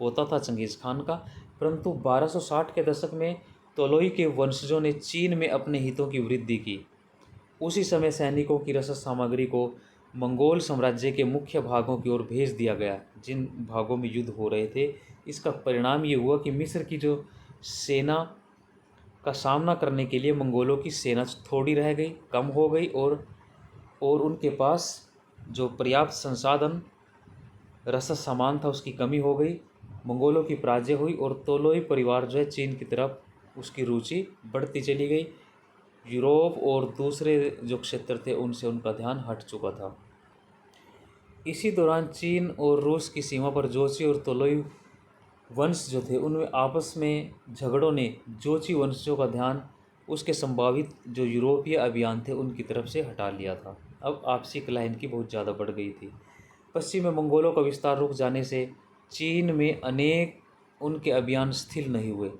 पोता था चंगेज़ खान का। परंतु 1260 के दशक में तोलोई के वंशजों ने चीन में अपने हितों की वृद्धि की। उसी समय सैनिकों की रसद सामग्री को मंगोल साम्राज्य के मुख्य भागों की ओर भेज दिया गया, जिन भागों में युद्ध हो रहे थे। इसका परिणाम ये हुआ कि मिस्र की जो सेना का सामना करने के लिए मंगोलों की सेना थोड़ी रह गई, कम हो गई, और उनके पास जो पर्याप्त संसाधन, रसद सामान था, उसकी कमी हो गई। मंगोलों की पराजय हुई और तोलोई परिवार जो है चीन की तरफ उसकी रुचि बढ़ती चली गई। यूरोप और दूसरे जो क्षेत्र थे उनसे उनका ध्यान हट चुका था। इसी दौरान चीन और रूस की सीमा पर जोची और तोलोई वंश जो थे उनमें आपस में झगड़ों ने जोची वंशजों का ध्यान उसके संभावित जो यूरोपीय अभियान थे उनकी तरफ से हटा लिया था। अब आपसी कलह इनकी बहुत ज़्यादा बढ़ गई थी। पश्चिम में मंगोलों का विस्तार रुक जाने से चीन में अनेक उनके अभियान स्थिर नहीं हुए।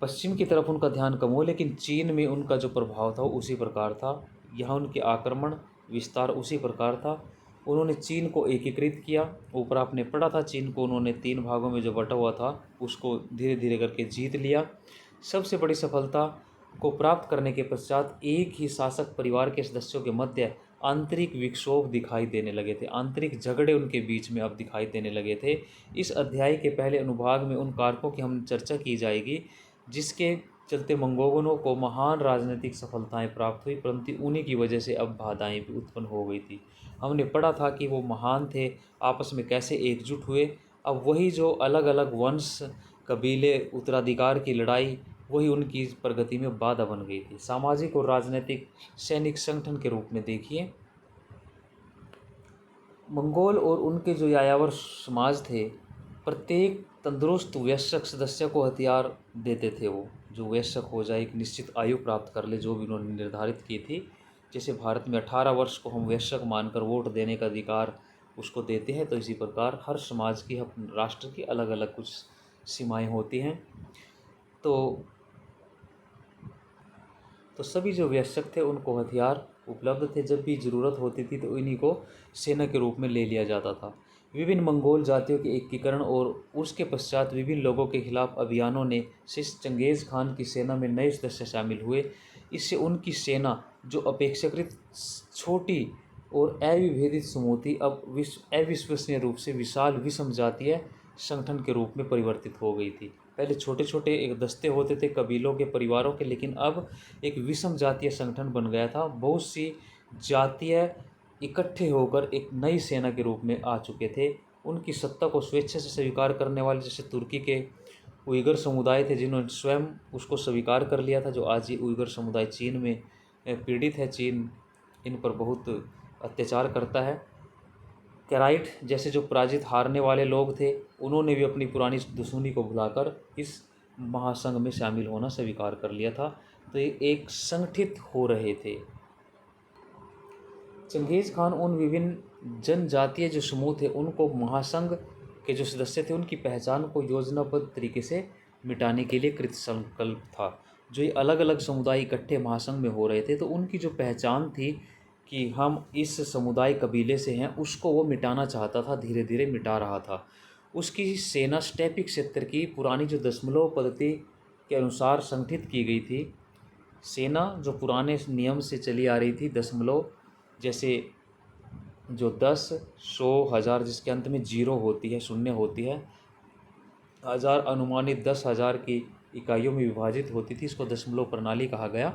पश्चिम की तरफ उनका ध्यान कम हुआ, लेकिन चीन में उनका जो प्रभाव था वो उसी प्रकार था। यहाँ उनके आक्रमण विस्तार उसी प्रकार था। उन्होंने चीन को एकीकृत किया। ऊपर आपने पढ़ा था, चीन को उन्होंने 3 भागों में जो बटा हुआ था उसको धीरे धीरे करके जीत लिया। सबसे बड़ी सफलता को प्राप्त करने के पश्चात एक ही शासक परिवार के सदस्यों के मध्य आंतरिक विक्षोभ दिखाई देने लगे थे, आंतरिक झगड़े उनके बीच में अब दिखाई देने लगे थे। इस अध्याय के पहले अनुभाग में उन कारकों की हम चर्चा की जाएगी जिसके चलते मंगोलों को महान राजनीतिक सफलताएं प्राप्त हुई, परंतु उन्हीं की वजह से अब बाधाएं भी उत्पन्न हो गई थी। हमने पढ़ा था कि वो महान थे, आपस में कैसे एकजुट हुए। अब वही जो अलग अलग वंश, कबीले, उत्तराधिकार की लड़ाई, वही उनकी प्रगति में बाधा बन गई थी। सामाजिक और राजनीतिक सैनिक संगठन के रूप में देखिए, मंगोल और उनके जो यायावर समाज थे, प्रत्येक तंदुरुस्त वयस्क सदस्य को हथियार देते थे। वो जो वयस्क हो जाए, एक निश्चित आयु प्राप्त कर ले, जो भी उन्होंने निर्धारित की थी। जैसे भारत में 18 वर्ष को हम वयस्क मानकर वोट देने का अधिकार उसको देते हैं, तो इसी प्रकार हर समाज की, राष्ट्र की अलग अलग कुछ सीमाएं होती हैं। तो सभी जो वयस्क थे उनको हथियार उपलब्ध थे। जब भी ज़रूरत होती थी तो इन्हीं को सेना के रूप में ले लिया जाता था। विभिन्न मंगोल जातियों के एकीकरण और उसके पश्चात विभिन्न लोगों के खिलाफ अभियानों ने चंगेज़ खान की सेना में नए सदस्य शामिल हुए। इससे उनकी सेना जो अपेक्षाकृत छोटी और अविभेदित समूह थी, अब अविश्वसनीय रूप से विशाल विषम जातीय संगठन के रूप में परिवर्तित हो गई थी। पहले छोटे छोटे एक दस्ते होते थे कबीलों के, परिवारों के, लेकिन अब एक विषम जातीय संगठन बन गया था। बहुत सी जातीय इकट्ठे होकर एक नई सेना के रूप में आ चुके थे। उनकी सत्ता को स्वेच्छा से स्वीकार करने वाले जैसे तुर्की के उइगर समुदाय थे, जिन्होंने स्वयं उसको स्वीकार कर लिया था, जो आज ये उइगर समुदाय चीन में पीड़ित है। चीन इन पर बहुत अत्याचार करता है। कैराइट जैसे जो पराजित हारने वाले लोग थे, उन्होंने भी अपनी पुरानी दुश्मनी को भुलाकर इस महासंघ में शामिल होना स्वीकार कर लिया था। तो ये एक संगठित हो रहे थे। चंगेज़ खान उन विभिन्न जनजातीय जो समूह थे उनको महासंघ के जो सदस्य थे उनकी पहचान को योजनाबद्ध तरीके से मिटाने के लिए कृत संकल्प था। जो ये अलग अलग समुदाय इकट्ठे महासंघ में हो रहे थे, तो उनकी जो पहचान थी कि हम इस समुदाय कबीले से हैं, उसको वो मिटाना चाहता था, धीरे धीरे मिटा रहा था। उसकी सेना स्टेपिक क्षेत्र की पुरानी जो दशमलव पद्धति के अनुसार संगठित की गई थी। सेना जो पुराने नियम से चली आ रही थी, दशमलव जैसे जो 10, 100, 1000 जिसके अंत में 0 होती है, शून्य होती है, 1000 अनुमानित 10,000 की इकाइयों में विभाजित होती थी, इसको दशमलव प्रणाली कहा गया।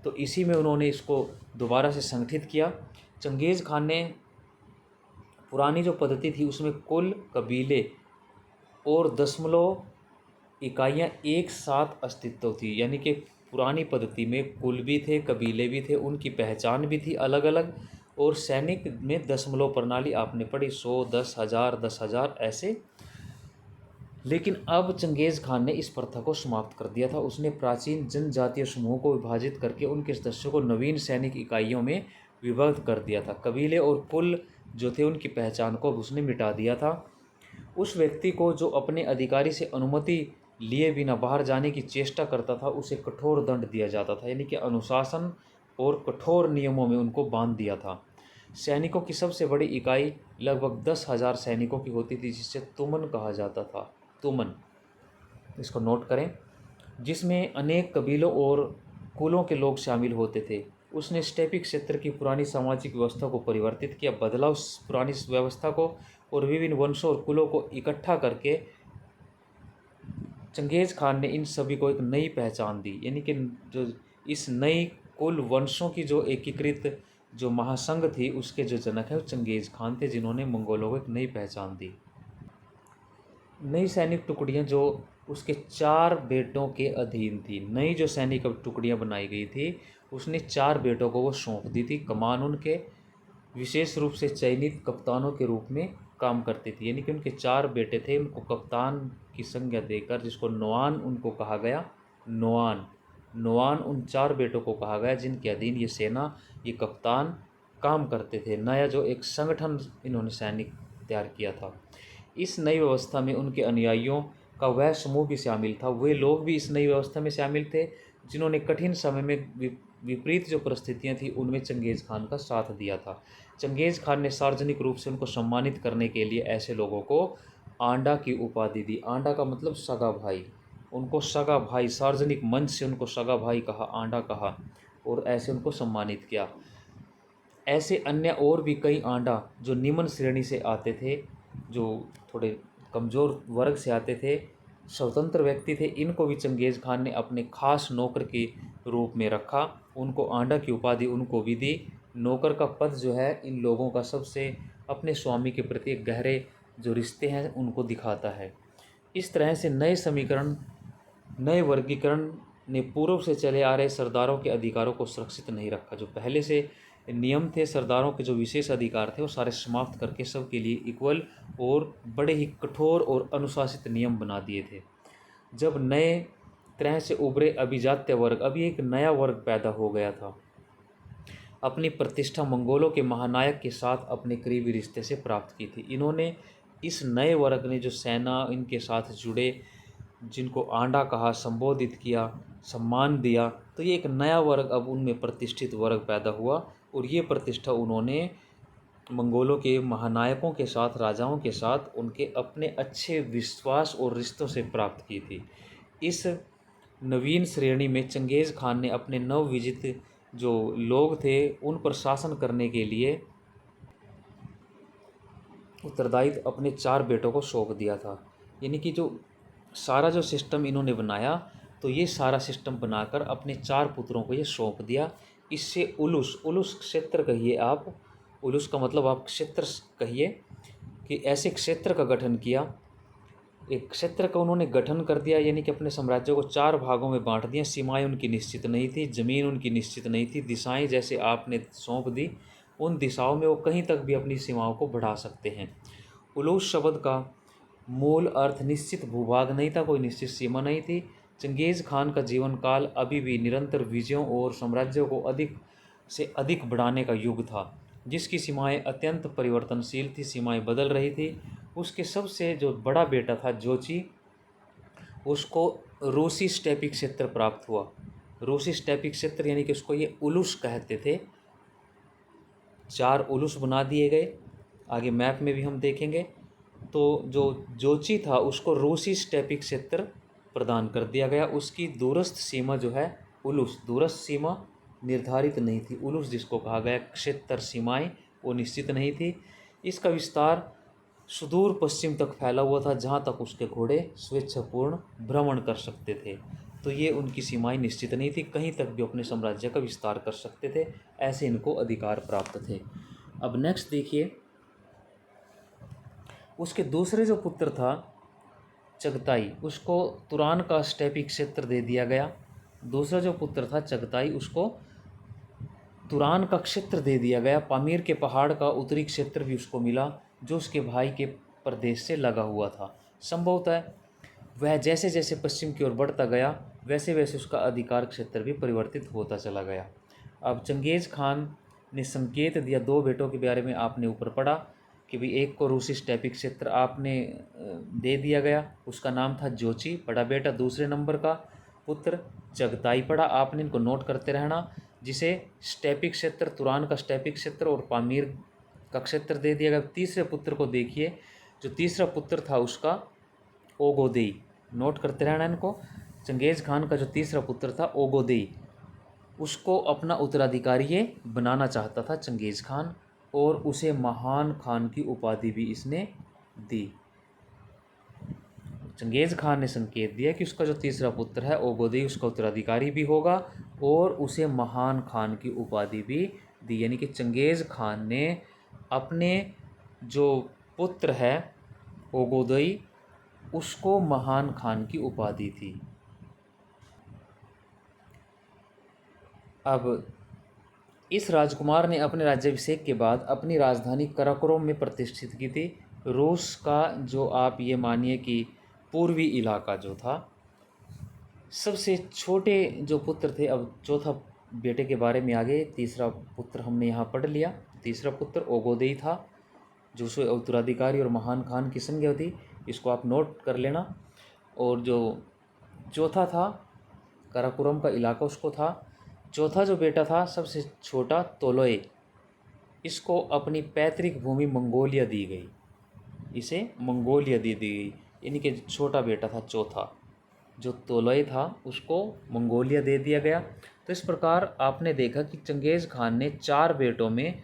तो इसी में उन्होंने इसको दोबारा से संगठित किया। चंगेज़ खान ने पुरानी जो पद्धति थी उसमें कुल, कबीले और दशमलव इकाइयाँ एक साथ अस्तित्व थी, यानी कि पुरानी पद्धति में कुल भी थे, कबीले भी थे, उनकी पहचान भी थी अलग अलग, और सैनिक में दशमलव प्रणाली आपने पढ़ी, 100, 10, 1000, 10,000 ऐसे। लेकिन अब चंगेज़ खान ने इस प्रथा को समाप्त कर दिया था। उसने प्राचीन जनजातीय समूहों को विभाजित करके उनके सदस्यों को नवीन सैनिक इकाइयों में विभक्त कर दिया था। कबीले और कुल जो थे उनकी पहचान को उसने मिटा दिया था। उस व्यक्ति को जो अपने अधिकारी से अनुमति लिए बिना बाहर जाने की चेष्टा करता था, उसे कठोर दंड दिया जाता था, यानी कि अनुशासन और कठोर नियमों में उनको बांध दिया था। सैनिकों की सबसे बड़ी इकाई लगभग 10,000 सैनिकों की होती थी, जिसे तुमन कहा जाता था। तुमन, इसको नोट करें, जिसमें अनेक कबीलों और कुलों के लोग शामिल होते थे। उसने स्टेपिक क्षेत्र की पुरानी सामाजिक व्यवस्था को परिवर्तित किया, बदला उस पुरानी व्यवस्था को, और विभिन्न वंशों और कुलों को इकट्ठा करके चंगेज़ खान ने इन सभी को एक नई पहचान दी। यानी कि जो इस नई कुल वंशों की जो एकीकृत जो महासंघ थी, उसके जो जनक है वो चंगेज़ खान थे, जिन्होंने मंगोलों को एक नई पहचान दी। नई सैनिक टुकड़ियां जो उसके 4 बेटों के अधीन थी। नई जो सैनिक टुकड़ियां बनाई गई थी, उसने 4 बेटों को वो सौंप दी थी। कमान उनके विशेष रूप से चयनित कप्तानों के रूप में काम करती थी, यानी कि उनके 4 बेटे थे, उनको कप्तान की संज्ञा देकर, जिसको नोआन उनको कहा गया। नोआन नोआन उन 4 बेटों को कहा गया जिनके अधीन ये सेना, ये कप्तान काम करते थे। नया जो एक संगठन इन्होंने सैनिक तैयार किया था। इस नई व्यवस्था में उनके अनुयायियों का वह समूह भी शामिल था। वे लोग भी इस नई व्यवस्था में शामिल थे जिन्होंने कठिन समय में विपरीत जो परिस्थितियां थी उनमें चंगेज़ खान का साथ दिया था। चंगेज़ खान ने सार्वजनिक रूप से उनको सम्मानित करने के लिए ऐसे लोगों को आंडा की उपाधि दी। आंडा का मतलब सगा भाई, उनको सगा भाई, सार्वजनिक मंच से उनको सगा भाई कहा, आंडा कहा, और ऐसे उनको सम्मानित किया। ऐसे अन्य और भी कई आंडा जो निम्न श्रेणी से आते थे, जो थोड़े कमज़ोर वर्ग से आते थे, स्वतंत्र व्यक्ति थे, इनको भी चंगेज़ खान ने अपने खास नौकर के रूप में रखा। उनको आंडा की उपाधि उनको भी दी। नौकर का पद जो है इन लोगों का सबसे अपने स्वामी के प्रति एक गहरे जो रिश्ते हैं उनको दिखाता है। इस तरह से नए समीकरण, नए वर्गीकरण ने पूर्व से चले आ रहे सरदारों के अधिकारों को सुरक्षित नहीं रखा। जो पहले से नियम थे, सरदारों के जो विशेष अधिकार थे, वो सारे समाप्त करके सबके लिए इक्वल और बड़े ही कठोर और अनुशासित नियम बना दिए थे। जब नए तरह से उभरे अभिजात्य वर्ग, अभी एक नया वर्ग पैदा हो गया था, अपनी प्रतिष्ठा मंगोलों के महानायक के साथ अपने करीबी रिश्ते से प्राप्त की थी। इन्होंने, इस नए वर्ग ने जो सेना इनके साथ जुड़े, जिनको आंडा कहा, संबोधित किया, सम्मान दिया, तो ये एक नया वर्ग अब उनमें प्रतिष्ठित वर्ग पैदा हुआ, और ये प्रतिष्ठा उन्होंने मंगोलों के महानायकों के साथ, राजाओं के साथ उनके अपने अच्छे विश्वास और रिश्तों से प्राप्त की थी। इस नवीन श्रेणी में चंगेज़ खान ने अपने नवविजित जो लोग थे उन पर शासन करने के लिए उत्तरदायित्व अपने 4 बेटों को सौंप दिया था। यानी कि जो सारा जो सिस्टम इन्होंने बनाया, तो ये सारा सिस्टम बनाकर अपने 4 पुत्रों को ये सौंप दिया। इससे उलुस क्षेत्र कहिए आप, उलूस का मतलब आप क्षेत्र कहिए, कि ऐसे क्षेत्र का गठन किया। एक क्षेत्र का उन्होंने गठन कर दिया, यानी कि अपने साम्राज्य को 4 भागों में बांट दिया। सीमाएं उनकी निश्चित नहीं थी, ज़मीन उनकी निश्चित नहीं थी, दिशाएं जैसे आपने सौंप दी, उन दिशाओं में वो कहीं तक भी अपनी सीमाओं को बढ़ा सकते हैं। उलूस शब्द का मूल अर्थ निश्चित भूभाग नहीं था, कोई निश्चित सीमा नहीं थी। चंगेज़ खान का जीवन काल अभी भी निरंतर विजयों और साम्राज्य को अधिक से अधिक बढ़ाने का युग था, जिसकी सीमाएं अत्यंत परिवर्तनशील थी, सीमाएं बदल रही थी। उसके सबसे जो बड़ा बेटा था जोची, उसको रूसी स्टेपी क्षेत्र प्राप्त हुआ। रूसी स्टेपी क्षेत्र यानी कि उसको ये उलूस कहते थे। 4 उलूस बना दिए गए, आगे मैप में भी हम देखेंगे। तो जो जोची था उसको रूसी स्टेपी क्षेत्र प्रदान कर दिया गया। उसकी दूरस्थ सीमा जो है उलूस, दूरस्थ सीमा निर्धारित नहीं थी। उलूस जिसको कहा गया, क्षेत्र सीमाएं वो निश्चित नहीं थी। इसका विस्तार सुदूर पश्चिम तक फैला हुआ था, जहाँ तक उसके घोड़े स्वेच्छापूर्ण भ्रमण कर सकते थे। तो ये उनकी सीमाएं निश्चित नहीं थी, कहीं तक भी अपने साम्राज्य का विस्तार कर सकते थे, ऐसे इनको अधिकार प्राप्त थे। अब नेक्स्ट देखिए, उसके दूसरे जो पुत्र था चगताई, उसको तुरान का स्टेपी क्षेत्र दे दिया गया। दूसरा जो पुत्र था चगताई, उसको तुरान का क्षेत्र दे दिया गया। पामीर के पहाड़ का उत्तरी क्षेत्र भी उसको मिला, जो उसके भाई के प्रदेश से लगा हुआ था। संभवतः वह जैसे जैसे पश्चिम की ओर बढ़ता गया, वैसे वैसे उसका अधिकार क्षेत्र भी परिवर्तित होता चला गया। अब चंगेज़ खान ने संकेत दिया, 2 बेटों के बारे में आपने ऊपर पढ़ा कि भाई एक को रूसी स्टेपी क्षेत्र आपने दे दिया गया, उसका नाम था जोची, बड़ा बेटा। दूसरे नंबर का पुत्र चगताई पड़ा, आपने इनको नोट करते रहना, जिसे स्टेपी क्षेत्र, तुरान का स्टेपी क्षेत्र और पामीर का क्षेत्र दे दिया गया। तीसरे पुत्र को देखिए, जो तीसरा पुत्र था उसका ओगोदेई, नोट करते रहना इनको। चंगेज़ खान का जो तीसरा पुत्र था ओगोदेई, उसको अपना उत्तराधिकारी ये बनाना चाहता था चंगेज़ खान, और उसे महान खान की उपाधि भी इसने दी। चंगेज़ खान ने संकेत दिया कि उसका जो तीसरा पुत्र है ओगोदेई उसका उत्तराधिकारी भी होगा, और उसे महान खान की उपाधि भी दी। यानी कि चंगेज़ खान ने अपने जो पुत्र है ओगोदेई, उसको महान खान की उपाधि थी। अब इस राजकुमार ने अपने राज्याभिषेक के बाद अपनी राजधानी कराकोरम में प्रतिष्ठित की थी। रूस का जो आप ये मानिए कि पूर्वी इलाका जो था, सबसे छोटे जो पुत्र थे। अब चौथा बेटे के बारे में आगे, तीसरा पुत्र हमने यहाँ पढ़ लिया। तीसरा पुत्र ओगोदेई था, जो उसे उत्तराधिकारी और महान खान की संज्ञा थी, इसको आप नोट कर लेना। और जो चौथा था कराकोरम का इलाका उसको था। चौथा जो बेटा था सबसे छोटा तोलोए, इसको अपनी पैतृक भूमि मंगोलिया दी गई, इसे मंगोलिया दी गई। यानी कि छोटा बेटा था चौथा जो तोलोए था, उसको मंगोलिया दे दिया गया। तो इस प्रकार आपने देखा कि चंगेज़ खान ने 4 बेटों में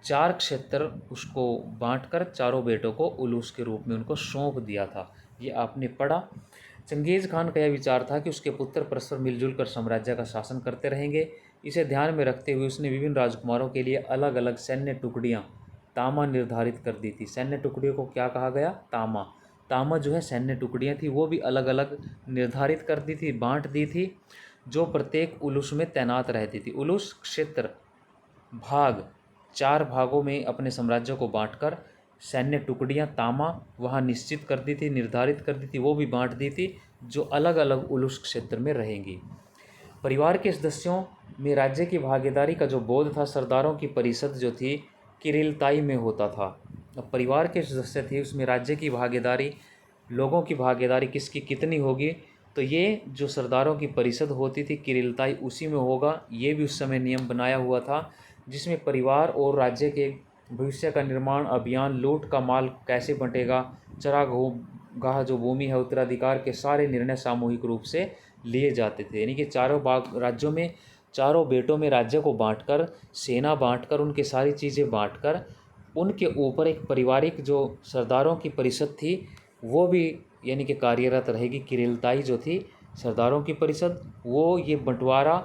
4 क्षेत्र उसको बांटकर चारों बेटों को उलूस के रूप में उनको सौंप दिया था। ये आपने पढ़ा। चंगेज़ खान का यह विचार था कि उसके पुत्र परस्पर मिलजुल कर साम्राज्य का शासन करते रहेंगे। इसे ध्यान में रखते हुए उसने विभिन्न राजकुमारों के लिए अलग अलग सैन्य टुकड़ियाँ, तामा निर्धारित कर दी थी। सैन्य टुकड़ियों को क्या कहा गया? तामा। तामा जो है सैन्य टुकड़ियाँ थी, वो भी अलग अलग निर्धारित कर दी थी, बांट दी थी, जो प्रत्येक उलूस में तैनात रहती थी। उलूस क्षेत्र भाग 4 भागों में अपने साम्राज्य को बांटकर सैन्य टुकड़ियाँ तामा वहाँ निश्चित कर दी थी, निर्धारित कर दी थी, वो भी बांट दी थी, जो अलग अलग उलूस क्षेत्र में रहेंगी। परिवार के सदस्यों में राज्य की भागीदारी का जो बोध था, सरदारों की परिषद जो थी किरिलताई में होता था। अब परिवार के सदस्य थे, उसमें राज्य की भागीदारी, लोगों की भागीदारी किसकी कितनी होगी, तो ये जो सरदारों की परिषद होती थी किरिलताई, उसी में होगा। ये भी उस समय नियम बनाया हुआ था, जिसमें परिवार और राज्य के भविष्य का निर्माण अभियान, लूट का माल कैसे बंटेगा, चरागाह जो भूमि है, उत्तराधिकार के सारे निर्णय सामूहिक रूप से लिए जाते थे। यानी कि चारों राज्यों में, चारों बेटों में राज्य को बांटकर, सेना बांटकर, उनके सारी चीज़ें बांटकर, उनके ऊपर एक पारिवारिक जो सरदारों की परिषद थी वो भी यानी कि कार्यरत रहेगी। किरिलताई जो थी सरदारों की परिषद, वो ये बंटवारा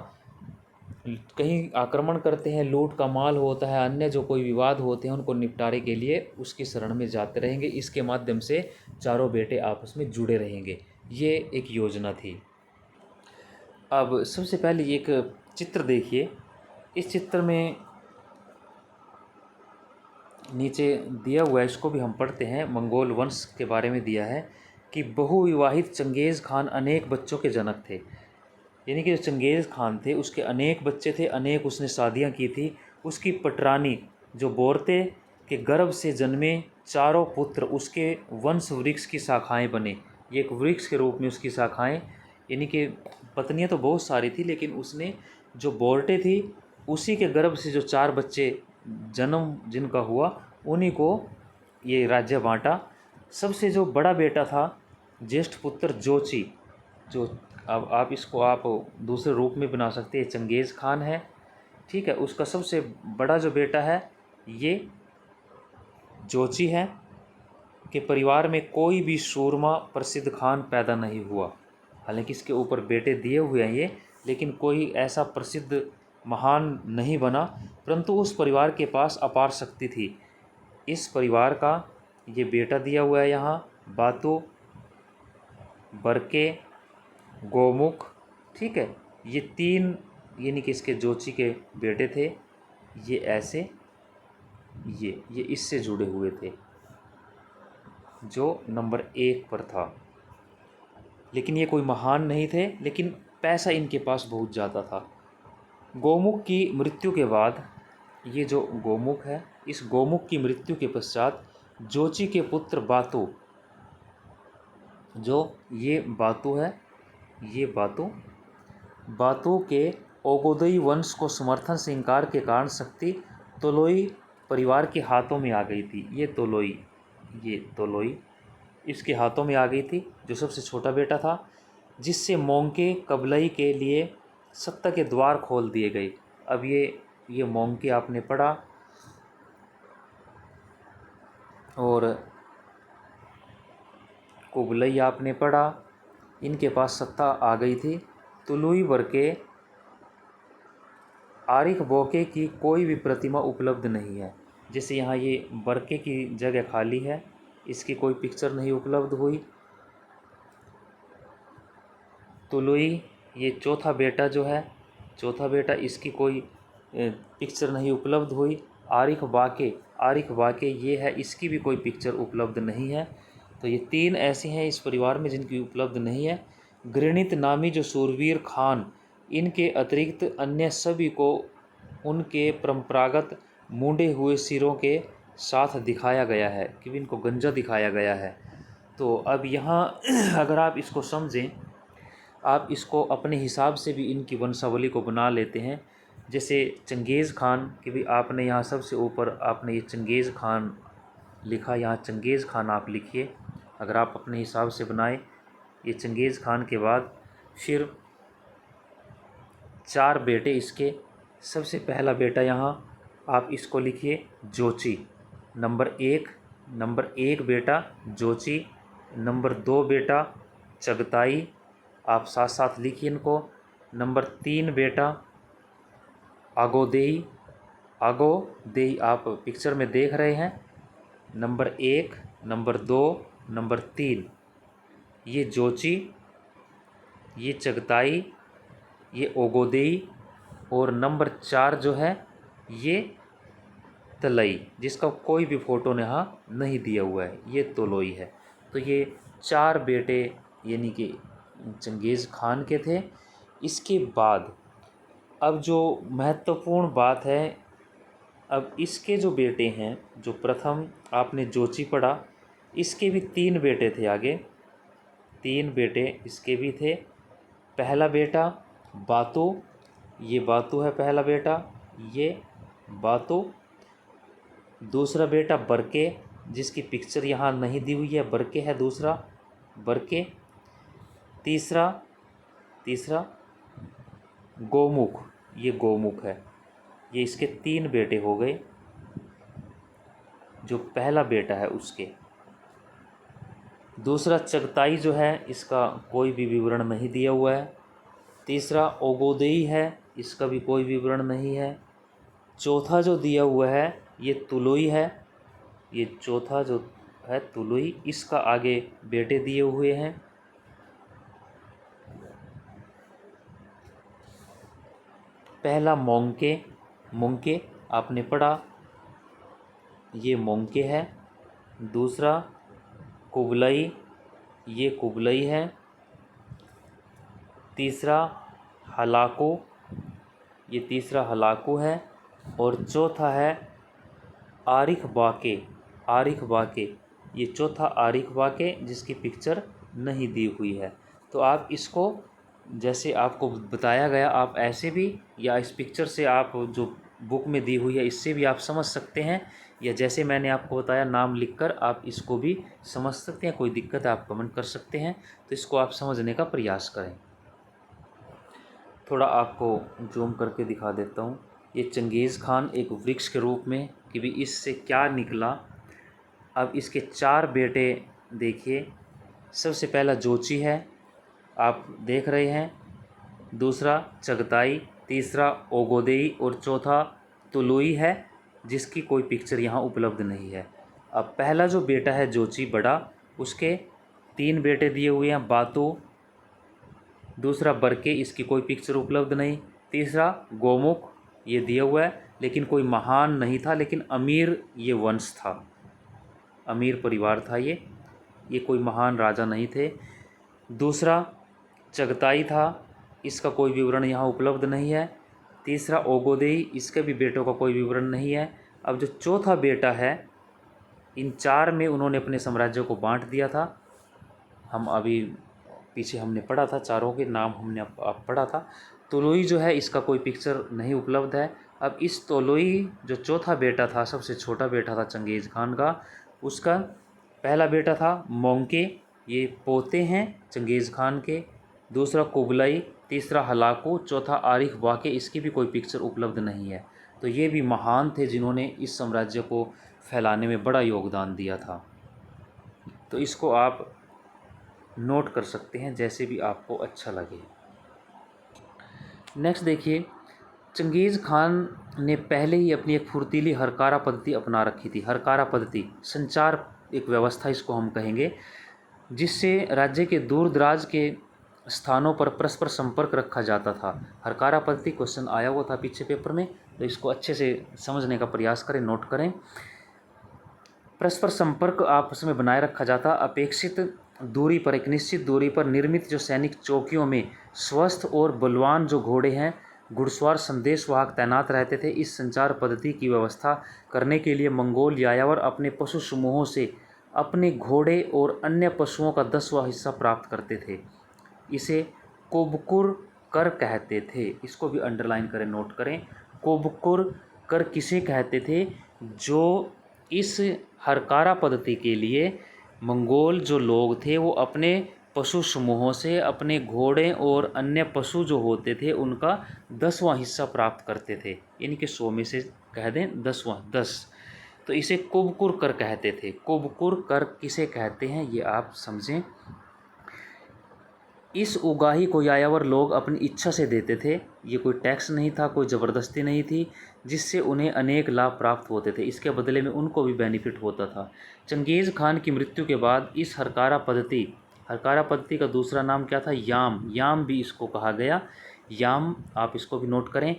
कहीं आक्रमण करते हैं, लूट का माल होता है, अन्य जो कोई विवाद होते हैं उनको निपटारे के लिए उसकी शरण में जाते रहेंगे। इसके माध्यम से चारों बेटे आपस में जुड़े रहेंगे। ये एक योजना थी। अब सबसे पहले एक चित्र देखिए। इस चित्र में नीचे दिया हुआ है, इसको भी हम पढ़ते हैं। मंगोल वंश के बारे में दिया है कि बहुविवाहित चंगेज़ खान अनेक बच्चों के जनक थे। यानी कि जो चंगेज़ खान थे उसके अनेक बच्चे थे, अनेक उसने शादियां की थी। उसकी पटरानी जो बोरते के गर्भ से जन्मे चारों पुत्र उसके वंश वृक्ष की शाखाएं बने। ये एक वृक्ष के रूप में उसकी शाखाएं, यानी कि पत्नियां तो बहुत सारी थी, लेकिन उसने जो बोरटे थी उसी के गर्भ से जो 4 बच्चे जन्म जिनका हुआ उन्हीं को ये राज्य बांटा। सबसे जो बड़ा बेटा था ज्येष्ठ पुत्र जोची, जो अब आप इसको आप दूसरे रूप में बना सकते हैं, चंगेज़ खान है, ठीक है। उसका सबसे बड़ा जो बेटा है ये जोची है कि परिवार में कोई भी सूरमा प्रसिद्ध खान पैदा नहीं हुआ। हालांकि इसके ऊपर बेटे दिए हुए हैं ये, लेकिन कोई ऐसा प्रसिद्ध महान नहीं बना, परंतु उस परिवार के पास अपार शक्ति थी। इस परिवार का ये बेटा दिया हुआ है यहाँ, बातु, बरके, गोमुख, ठीक है। ये 3 यानी कि इसके जोची के बेटे थे। ये ऐसे ये इससे जुड़े हुए थे जो नंबर 1 पर था। लेकिन ये कोई महान नहीं थे, लेकिन पैसा इनके पास बहुत ज़्यादा था। गोमुख की मृत्यु के बाद, ये जो गोमुख है, इस गोमुख की मृत्यु के पश्चात जोची के पुत्र बातु, जो ये बातु है, ये बातु के ओगोदई वंश को समर्थन से इनकार के कारण शक्ति तोलोई परिवार के हाथों में आ गई थी। ये तोलोई इसके हाथों में आ गई थी, जो सबसे छोटा बेटा था, जिससे मोंके कबलई के लिए सत्ता के द्वार खोल दिए गए। अब ये मोंके आपने पढ़ा और कुबलई आपने पढ़ा, इनके पास सत्ता आ गई थी। तुलुई बरके आरिख बोके की कोई भी प्रतिमा उपलब्ध नहीं है। जैसे यहाँ ये बरके की जगह खाली है, इसकी कोई पिक्चर नहीं उपलब्ध हुई। तुलुई ये चौथा बेटा जो है, चौथा बेटा, इसकी कोई पिक्चर नहीं उपलब्ध हुई। आरिख बाके ये है, इसकी भी कोई पिक्चर उपलब्ध नहीं है। तो ये 3 ऐसे हैं इस परिवार में जिनकी उपलब्ध नहीं है। घृणित नामी जो सूरवीर खान, इनके अतिरिक्त अन्य सभी को उनके परंपरागत मुंडे हुए सिरों के साथ दिखाया गया है, कि इनको गंजा दिखाया गया है। तो अब यहाँ अगर आप इसको समझें, आप इसको अपने हिसाब से भी इनकी वंशावली को बना लेते हैं। जैसे चंगेज़ खान कि भी आपने यहाँ सबसे ऊपर आपने ये चंगेज़ खान लिखा, यहाँ चंगेज़ खान आप लिखिए। अगर आप अपने हिसाब से बनाए, ये चंगेज़ खान के बाद फिर 4 बेटे इसके। सबसे पहला बेटा यहाँ आप इसको लिखिए जोची, नंबर 1 बेटा जोची, नंबर 2 बेटा चगताई, आप साथ साथ लिखिए इनको। नंबर 3 बेटा आगोदेई आप पिक्चर में देख रहे हैं। नंबर 1, नंबर 2, नंबर 3 ये जोची, ये चगताई, ये ओगोदेई, और नंबर 4 जो है ये तलई, जिसका कोई भी फ़ोटो यहाँ नहीं दिया हुआ है, ये तोलोई है। तो ये 4 बेटे यानी कि चंगेज़ खान के थे। इसके बाद अब जो महत्वपूर्ण बात है, अब इसके जो बेटे हैं, जो प्रथम आपने जोची पढ़ा, इसके भी 3 बेटे थे आगे, 3 बेटे इसके भी थे। पहला बेटा बातु, ये बातु है पहला बेटा, ये बातु। दूसरा बेटा बरके, जिसकी पिक्चर यहाँ नहीं दी हुई है, बरके है दूसरा, बरके। तीसरा गोमुख, ये गोमुख है। ये इसके 3 बेटे हो गए, जो पहला बेटा है उसके। दूसरा चगताई जो है, इसका कोई भी विवरण नहीं दिया हुआ है। तीसरा ओगोदेई है, इसका भी कोई विवरण नहीं है। चौथा जो दिया हुआ है ये तुलुई है, ये चौथा जो है तुलुई, इसका आगे बेटे दिए हुए हैं। पहला मोंके, मोंके आपने पढ़ा, ये मोंके है। दूसरा कुबलई, ये कुबलई है। तीसरा हलाकू, ये तीसरा हलाकू है। और चौथा है आरिख बाके, आरिख बाके, ये चौथा आरिख बाके जिसकी पिक्चर नहीं दी हुई है। तो आप इसको जैसे आपको बताया गया आप ऐसे भी, या इस पिक्चर से आप जो बुक में दी हुई है इससे भी आप समझ सकते हैं, या जैसे मैंने आपको बताया नाम लिखकर आप इसको भी समझ सकते हैं। कोई दिक्कत है आप कमेंट कर सकते हैं। तो इसको आप समझने का प्रयास करें। थोड़ा आपको जूम करके दिखा देता हूँ। ये चंगेज़ खान एक वृक्ष के रूप में कि भी इससे क्या निकला। अब इसके 4 बेटे देखिए। सबसे पहला जोची है, आप देख रहे हैं। दूसरा चगताई, तीसरा ओगोदेई और चौथा तुलुई है जिसकी कोई पिक्चर यहाँ उपलब्ध नहीं है। अब पहला जो बेटा है जोची बड़ा, उसके 3 बेटे दिए हुए हैं, बातू। दूसरा बरके, इसकी कोई पिक्चर उपलब्ध नहीं। तीसरा गोमुख, ये दिया हुआ है लेकिन कोई महान नहीं था, लेकिन अमीर ये वंश था, अमीर परिवार था ये कोई महान राजा नहीं थे। दूसरा चगताई था, इसका कोई विवरण यहाँ उपलब्ध नहीं है। तीसरा ओगोदेई, इसके भी बेटों का कोई विवरण नहीं है। अब जो चौथा बेटा है, इन 4 में उन्होंने अपने साम्राज्य को बांट दिया था। हम अभी पीछे हमने पढ़ा था, चारों के नाम हमने अब पढ़ा था। तोलोई जो है इसका कोई पिक्चर नहीं उपलब्ध है। अब इस तोलोई जो चौथा बेटा था, सबसे छोटा बेटा था चंगेज़ खान का, उसका पहला बेटा था मोंके, ये पोते हैं चंगेज़ खान के। दूसरा कुबलई, तीसरा हलाकू, चौथा आरिख बाके, इसकी भी कोई पिक्चर उपलब्ध नहीं है। तो ये भी महान थे जिन्होंने इस साम्राज्य को फैलाने में बड़ा योगदान दिया था। तो इसको आप नोट कर सकते हैं जैसे भी आपको अच्छा लगे। नेक्स्ट देखिए, चंगेज़ खान ने पहले ही अपनी एक फुर्तीली हरकारा पद्धति अपना रखी थी। हरकारा पद्धति संचार एक व्यवस्था इसको हम कहेंगे, जिससे राज्य के दूर दराज के स्थानों पर परस्पर संपर्क रखा जाता था। हरकारा पद्धति क्वेश्चन आया हुआ था पीछे पेपर में, तो इसको अच्छे से समझने का प्रयास करें, नोट करें। परस्पर संपर्क आपस में बनाए रखा जाता। अपेक्षित दूरी पर, एक निश्चित दूरी पर निर्मित जो सैनिक चौकियों में स्वस्थ और बलवान जो घोड़े हैं, घुड़सवार संदेशवाहक तैनात रहते थे। इस संचार पद्धति की व्यवस्था करने के लिए मंगोल यायावर अपने पशु समूहों से अपने घोड़े और अन्य पशुओं का 10वां हिस्सा प्राप्त करते थे। इसे कोबकुर कर कहते थे। इसको भी अंडरलाइन करें, नोट करें। कोबकुर कर किसे कहते थे? जो इस हरकारा पद्धति के लिए मंगोल जो लोग थे वो अपने पशु समूहों से अपने घोड़े और अन्य पशु जो होते थे उनका 10वां हिस्सा प्राप्त करते थे। यानी कि 100 में से कह दें 10। तो इसे कोबकुर कर कहते थे। कोबकुर कर किसे कहते हैं ये आप समझें। इस उगाही को यायावर लोग अपनी इच्छा से देते थे। ये कोई टैक्स नहीं था, कोई ज़बरदस्ती नहीं थी, जिससे उन्हें अनेक लाभ प्राप्त होते थे। इसके बदले में उनको भी बेनिफिट होता था। चंगेज़ खान की मृत्यु के बाद इस हरकारा पद्धति का दूसरा नाम क्या था? याम भी इसको कहा गया। याम, आप इसको भी नोट करें।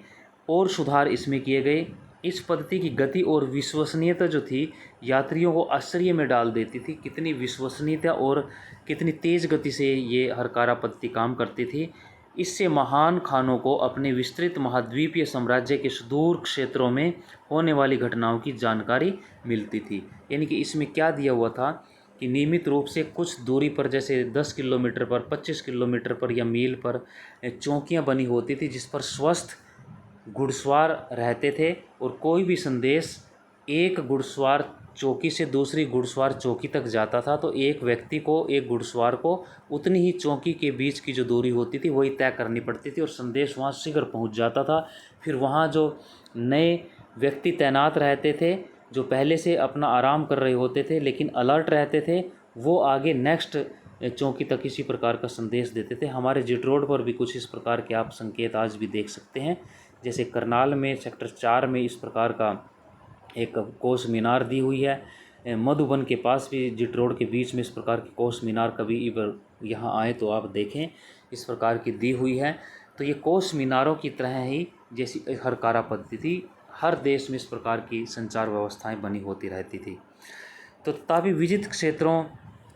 और सुधार इसमें किए गए। इस पद्धति की गति और विश्वसनीयता जो थी यात्रियों को आश्चर्य में डाल देती थी। कितनी विश्वसनीयता और कितनी तेज़ गति से ये हरकारा पद्धति काम करती थी। इससे महान खानों को अपने विस्तृत महाद्वीपीय साम्राज्य के सुदूर क्षेत्रों में होने वाली घटनाओं की जानकारी मिलती थी। यानी कि इसमें क्या दिया हुआ था कि नियमित रूप से कुछ दूरी पर, जैसे 10 किलोमीटर पर, 25 किलोमीटर पर या मील पर चौकियाँ बनी होती थी जिस पर स्वस्थ घुड़सवार रहते थे। और कोई भी संदेश एक घुड़सवार चौकी से दूसरी घुड़सवार चौकी तक जाता था तो एक व्यक्ति को, एक घुड़सवार को उतनी ही चौकी के बीच की जो दूरी होती थी वही तय करनी पड़ती थी और संदेश वहाँ शीघ्र पहुँच जाता था। फिर वहाँ जो नए व्यक्ति तैनात रहते थे जो पहले से अपना आराम कर रहे होते थे लेकिन अलर्ट रहते थे, वो आगे नेक्स्ट चौकी तक इसी प्रकार का संदेश देते थे। हमारे जिट रोड पर भी कुछ इस प्रकार के आप संकेत आज भी देख सकते हैं। जैसे करनाल में सेक्टर 4 में इस प्रकार का एक कोस मीनार दी हुई है। मधुबन के पास भी जिट रोड के बीच में इस प्रकार की कोस मीनार कभी यहाँ आए तो आप देखें, इस प्रकार की दी हुई है। तो ये कोस मीनारों की तरह ही जैसी हरकारा पद्धति हर देश में इस प्रकार की संचार व्यवस्थाएं बनी होती रहती थी। तो तथापि विजित क्षेत्रों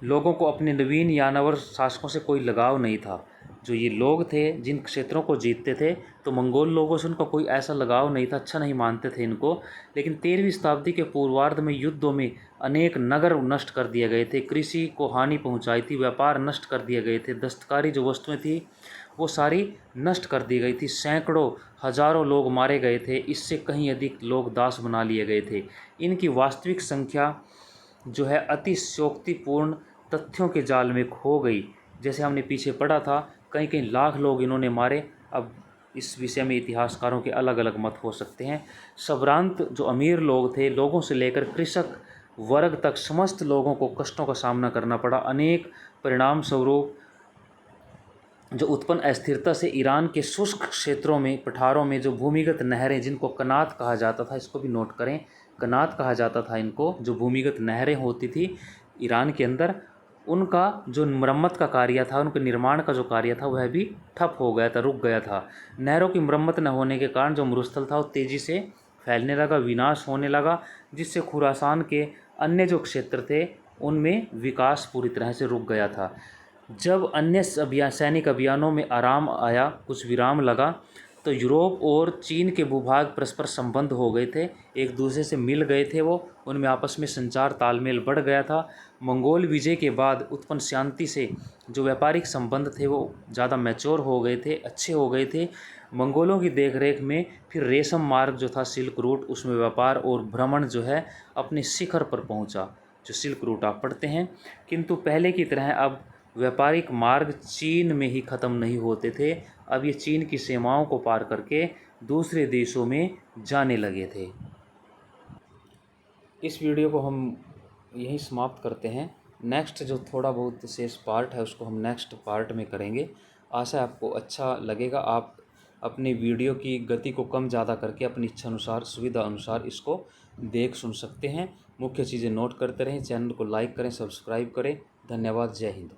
लोगों को अपने नवीन यानावर शासकों से कोई लगाव नहीं था। जो ये लोग थे जिन क्षेत्रों को जीतते थे, तो मंगोल लोगों से उनका कोई ऐसा लगाव नहीं था, अच्छा नहीं मानते थे इनको। लेकिन 13वीं शताब्दी के पूर्वार्ध में युद्धों में अनेक नगर नष्ट कर दिए गए थे, कृषि को हानि पहुंचाई थी, व्यापार नष्ट कर दिए गए थे, दस्तकारी जो वस्तुएं थी वो सारी नष्ट कर दी गई थी, सैकड़ों हजारों लोग मारे गए थे, इससे कहीं अधिक लोग दास बना लिए गए थे। इनकी वास्तविक संख्या जो है अतिशयोक्तिपूर्ण तथ्यों के जाल में खो गई। जैसे हमने पीछे पढ़ा था, कई कई लाख लोग इन्होंने मारे। अब इस विषय में इतिहासकारों के अलग अलग मत हो सकते हैं। सभ्रांत जो अमीर लोग थे, लोगों से लेकर कृषक वर्ग तक समस्त लोगों को कष्टों का सामना करना पड़ा। अनेक परिणाम स्वरूप जो उत्पन्न अस्थिरता से ईरान के शुष्क क्षेत्रों में, पठारों में जो भूमिगत नहरें, जिनको कनात कहा जाता था, इसको भी नोट करें, कनात कहा जाता था इनको, जो भूमिगत नहरें होती थी ईरान के अंदर, उनका जो मरम्मत का कार्य था, उनके निर्माण का जो कार्य था, वह भी ठप हो गया था, रुक गया था। नहरों की मरम्मत न होने के कारण जो मरुस्थल था वो तेज़ी से फैलने लगा, विनाश होने लगा, जिससे खुरासान के अन्य जो क्षेत्र थे उनमें विकास पूरी तरह से रुक गया था। जब अन्य सैनिक अभियानों में आराम आया, कुछ विराम लगा, तो यूरोप और चीन के भूभाग परस्पर संबंध हो गए थे, एक दूसरे से मिल गए थे, वो उनमें आपस में संचार तालमेल बढ़ गया था। मंगोल विजय के बाद उत्पन्न शांति से जो व्यापारिक संबंध थे वो ज़्यादा मैच्योर हो गए थे, अच्छे हो गए थे। मंगोलों की देखरेख में फिर रेशम मार्ग जो था, सिल्क रूट, उसमें व्यापार और भ्रमण जो है अपने शिखर पर पहुंचा, जो सिल्क रूट आप पढ़ते हैं। किंतु पहले की तरह अब व्यापारिक मार्ग चीन में ही ख़त्म नहीं होते थे, अब ये चीन की सीमाओं को पार करके दूसरे देशों में जाने लगे थे। इस वीडियो को हम यहीं समाप्त करते हैं। नेक्स्ट जो थोड़ा बहुत शेष पार्ट है उसको हम नेक्स्ट पार्ट में करेंगे। आशा आपको अच्छा लगेगा। आप अपनी वीडियो की गति को कम ज़्यादा करके अपनी इच्छा अनुसार, सुविधा अनुसार इसको देख सुन सकते हैं। मुख्य चीज़ें नोट करते रहें, चैनल को लाइक करें, सब्सक्राइब करें। धन्यवाद। जय हिंद।